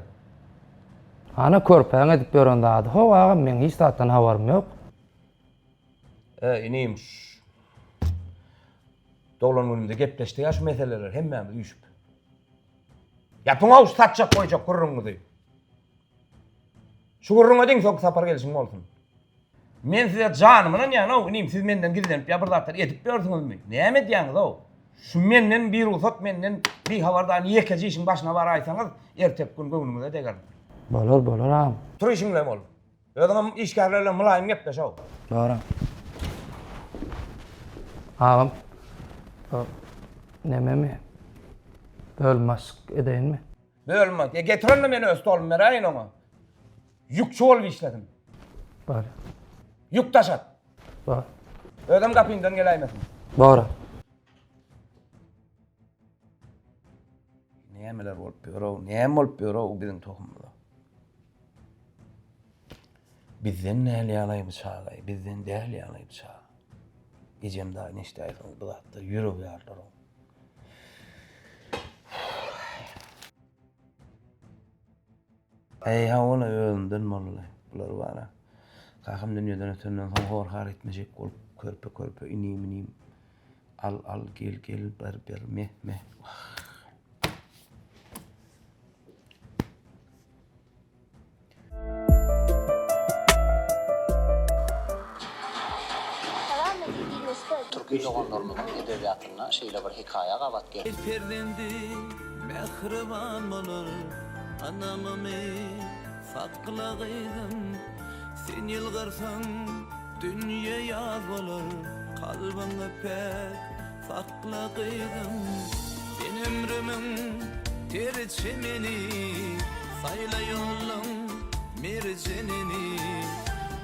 Speaker 8: Ana körpäň edip berende ady. Ho ağam men hiç zatdan habarym ýok.
Speaker 6: Inim. Doglan gününde gepleşdik şu meseleler hemmämiz üýüşüp. Ýapaňa satjak goýjak gurruňyzy. Şu gurruňa diň sok sapar gelişiň bolsun. Men size janymyň ýa inim siz menden gizlenip ýa bir zatlar edip berdiňizmi? Näme diýäňiz o? Şu menden bir uzat menden bir habardan ýekeci işiň başyna bar aýsaňyz ertep gün göwnüňize deger.
Speaker 8: Bolar ağam.
Speaker 6: Tur işiň bilen bol. Öňem işgärlerle mulaýym gepleş o.
Speaker 8: Bara. Ağam. Nämemi? Bölmask edeýinmi?
Speaker 6: Bölmek. Getirenle meni öz tolum beraýyn oňa. Ýükçi bolup işledim.
Speaker 8: Bara.
Speaker 6: Yük taşat.
Speaker 8: Bara.
Speaker 6: Ödem kapyňdan geläýmesin.
Speaker 8: Bara.
Speaker 6: Nämeler bolup näme bolup ýörer biziň tohumda. Bizden näle ýalaymy çağlay, bizden däl ýalaymy çağ. Ejem da neşde aýdyň bu zatda ýürek ýarlar. Ha onu öldün bollaly. Bular bara. Kakam dünýeden ötenden soň horhar etmejek bolup körpe inim. Al gel bir meh.
Speaker 17: Türkiye oğlanlarının edebiyatına şeyle bir hikaye qabat gel.
Speaker 14: Perdendi mehriban olur anamı saklagıydım. Sen yılgırsan dünya yaz olur kalbini pek saklagıydım. Ben ömrümün terçemini sayla yolum mercenini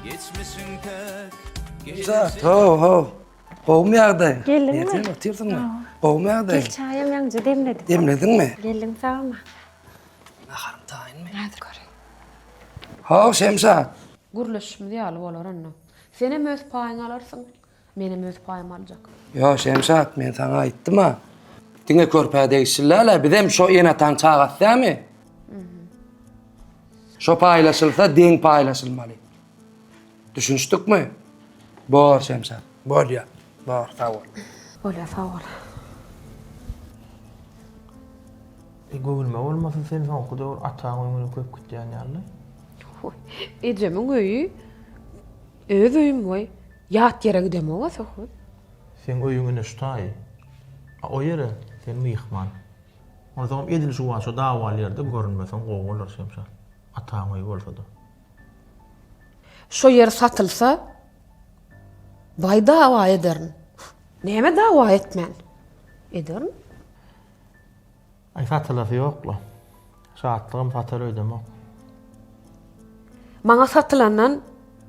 Speaker 14: geçmişin tek
Speaker 8: Ho. Kovum ýagdaý.
Speaker 2: Geldin mi?
Speaker 8: Näçe oturdyňmy? Kovum ýagdaý.
Speaker 2: Gel çayım ýaňja demledim.
Speaker 8: Demledinmi?
Speaker 2: Geldim sağma.
Speaker 8: Naharym taýynmy?
Speaker 2: Hadi göreyim.
Speaker 8: Ha, Şemsa.
Speaker 18: Gurleşmi diýäli bolar anna. Senem öz paýyňy alarsyň, menem öz paýym aljak.
Speaker 8: Yo, Şemsa, men sana aýtdym ha.
Speaker 19: Dine körpä değişirlerle, bizim şo enatan çağat değil mi? Şo paylaşılsa den paylaşılmalı. Düşünüştük mü? Bor Şemşat, bor ya, bor, sağ ol.
Speaker 18: Ola sağ ol.
Speaker 13: Göwülme bolmasyn sen soňky döwür ataň öňüne köp gitýän ýaly.
Speaker 18: Ejemiň öýü öz öýüm boy. Ýat ýere gidem owa sohut.
Speaker 13: Sen öýüňe şutaý. O ýere sen myhman. Onu zaman edil şu waşo dawaly ýerde görünmeseň gowular Şemşat. Ataň öýü bolsa-da.
Speaker 18: Şo yer satylsa bay dawa ederin. Näme dawa etmän? Ederin.
Speaker 13: Ay satylasy ýokla. Satlygym satar ödemek.
Speaker 18: Maňa satylandan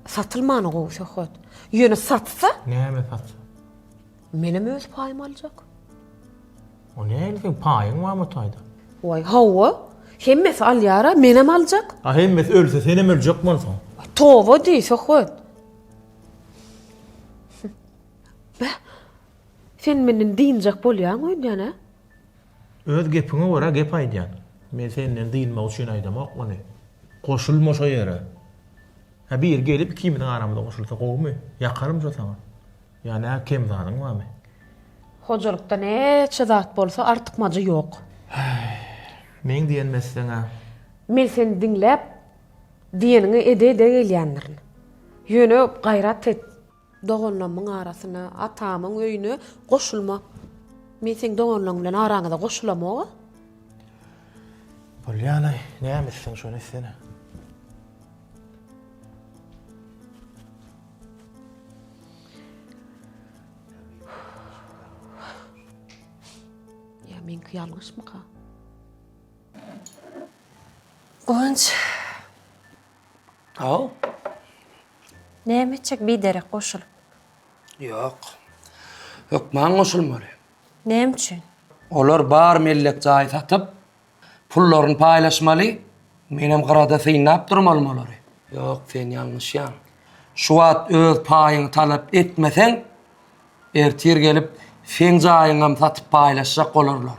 Speaker 18: satylmany gowy sohut. Ýöne satsa,
Speaker 13: Näme satsa?
Speaker 18: menem öz paýym aljak.
Speaker 13: O näme sen paýyň barmy taýda?
Speaker 18: Oy hawa, hemmesi alýara, menem aljak.
Speaker 13: Ha hemmes ölse senem öljek bolsaň.
Speaker 18: Towa diýi sohut. Sen menden diýinjek bolýan öýdäne?
Speaker 13: Öz gepiňe görä gep aýdýan. Men senden diýilmek üçin aýdamak ony. Goşulma şo ýere. Ha bir gelip kiminiň aramyda goşulsa gowmy? Ýakarym şo saňa. Ýani kim zadyň barmy?
Speaker 18: Hojalykda neçe zat bolsa artykmajy ýok.
Speaker 13: Men diýen mesleňe.
Speaker 18: Men seni diňläp, diýeniňi ede-ede gelýändirin. Ýöne gaýrat et. Dogonlamyň arasyna, atamyň öýüne goşulma. Men sen dogonlaň bilen araňyza goşulamaga?
Speaker 13: Bolýany, nämesin şonu seni?
Speaker 18: Ya menki ýalňyşmy ka?
Speaker 3: Gonç.
Speaker 19: Al.
Speaker 3: Nämeçek bir derek goşulup?
Speaker 19: Yok. Yok, maň goşulmaly.
Speaker 3: Näme üçin?
Speaker 19: Olar bar mellek jaý satyp, pullaryny paýlaşmaly, menem garada syynap durmaly olary. Yok, sen ýalňyşýan. Şu wagt öz paýyňy talap etmeseň, ertir gelip sen jaýyňam satyp paýlaşjak bolarlar.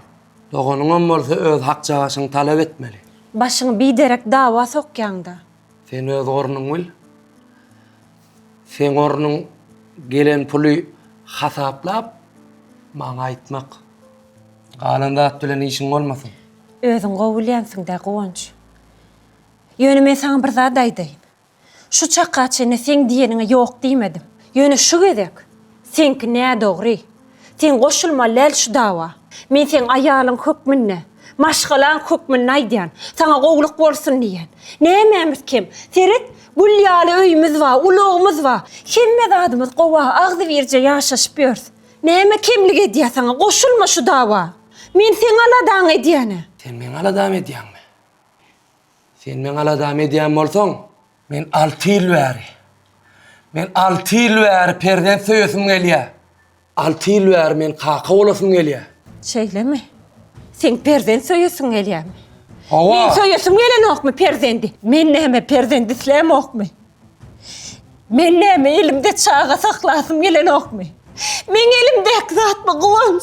Speaker 19: Dogonuňam bolsa öz hak jagaşyny talap etmeli.
Speaker 3: Başyňy bir derek dawa sokýanda.
Speaker 19: Sen öz ornuň bil. Sen ornuň gelen puly hasaplap maňa aýtmak. Galanda bilen işiň bolmasyn.
Speaker 3: Özüň gowulýansyň da Gonç. Ýöne men saňa bir zat aýdaýyn. Şu çakka çene sen diýeniňe ýok diýmedim. Ýöne şu gezek. Senki nä dogry? Sen goşulma läl şu dawa. Men sen aýalyň hökmünde, maşgalan hökmünde aýdýan. Saňa gowluk bolsun diýen. Nämeýmiz kim? Seret gulýaly öýümüz bar, ulugymyz bar. Hemme zadymyz gowa agzy birje ýaşaşyp ýörs. Näme kimlik edýär saňa? Goşulma şu dawa. Men sen aladan edýäne.
Speaker 19: Sen men aladam edýänmi? Sen men aladam edýän bolsaň, men 6 ýyl bäri. Men 6 ýyl bäri perden söýesim gelýär. 6 ýyl bäri men kaka bolasym gelýär.
Speaker 3: Şeýlemi? Sen perden söýüsüň gelýärmi?
Speaker 19: Hawa.
Speaker 3: Men söýüsüň gelenokmy perdendi? Men näme perdendi islämokmy? Men näme elimde çağa saklasym gelenokmy? Men elimdeki zatmy Gonç?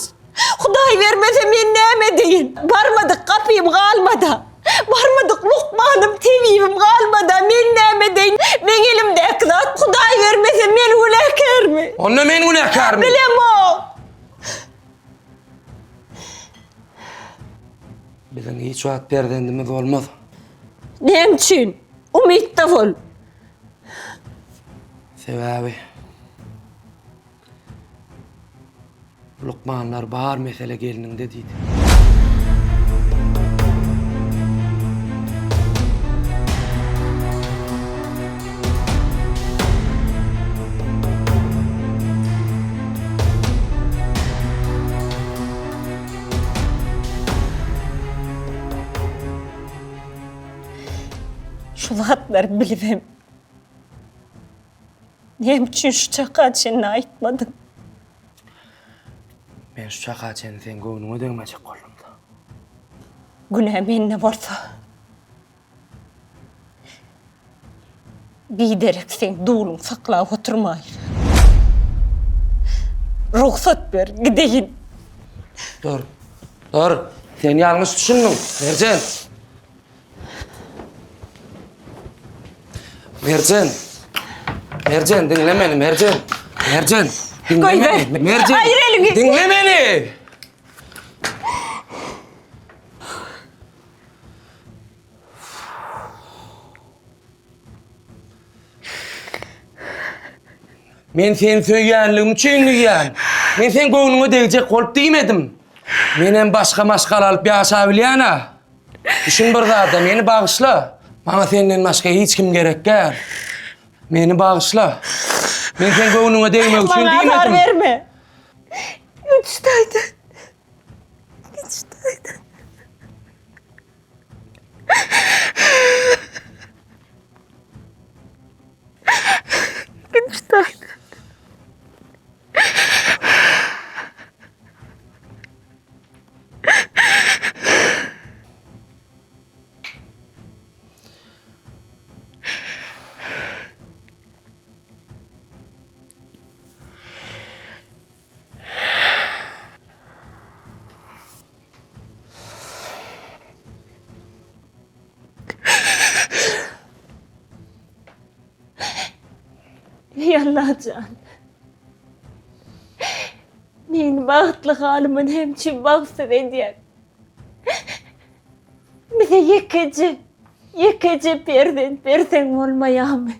Speaker 3: Hudaý bermese men näme diýin? Barmadyk kapyym galmada. Barmadyk lukmanym, tebibim galmada. Men näme diýin? Men elimdeki zat Hudaý bermese men günäkärmi?
Speaker 19: Onda men günäkärmi?
Speaker 3: Bilemok.
Speaker 19: Bilen hiç wagt perdendimiz bolmaz.
Speaker 3: Näme üçin? Umytda bol.
Speaker 19: Sebäbi Lukmanlar bar mesele gelininde diýdi.
Speaker 3: Şu zatları bilmem. Näme üçin şu çaka çenini aýtmadym?
Speaker 19: Men şu çaka çeni sen göwnüňe degmäjek boldum da.
Speaker 3: Günah menne bolsa. Bir derek sen duýluň saklap oturmaýyn. Ruhsat ber, gideyin.
Speaker 19: Dur. Dur, sen yanlış düşündün. Mercan. Mercan. Mercan, dinle beni Mercan. Mercan, dinle
Speaker 12: Koy
Speaker 19: beni.
Speaker 12: ver.
Speaker 19: Mercan,
Speaker 12: Hayır, elini.
Speaker 19: dinle beni. Men sen söyýänligim üçin diýän. Men sen göwnüňe degijek bolup diýmedim. Menen başga maşgal alyp ýaşap bilýäna. Düşün bir zada, meni bagyşla. Maňa senden başga hiç kim gerek gär. Meni bagyşla. Men sen göwnüňe degmek üçin diýmedim.
Speaker 12: Bana azar verme. Üçtaydı. Üçtaydı. Üçtaydı. Yallacan. Meni bagtly halymyn hemçin bagsat edýär. Bize yekeji perden berseň bolmaýarmy?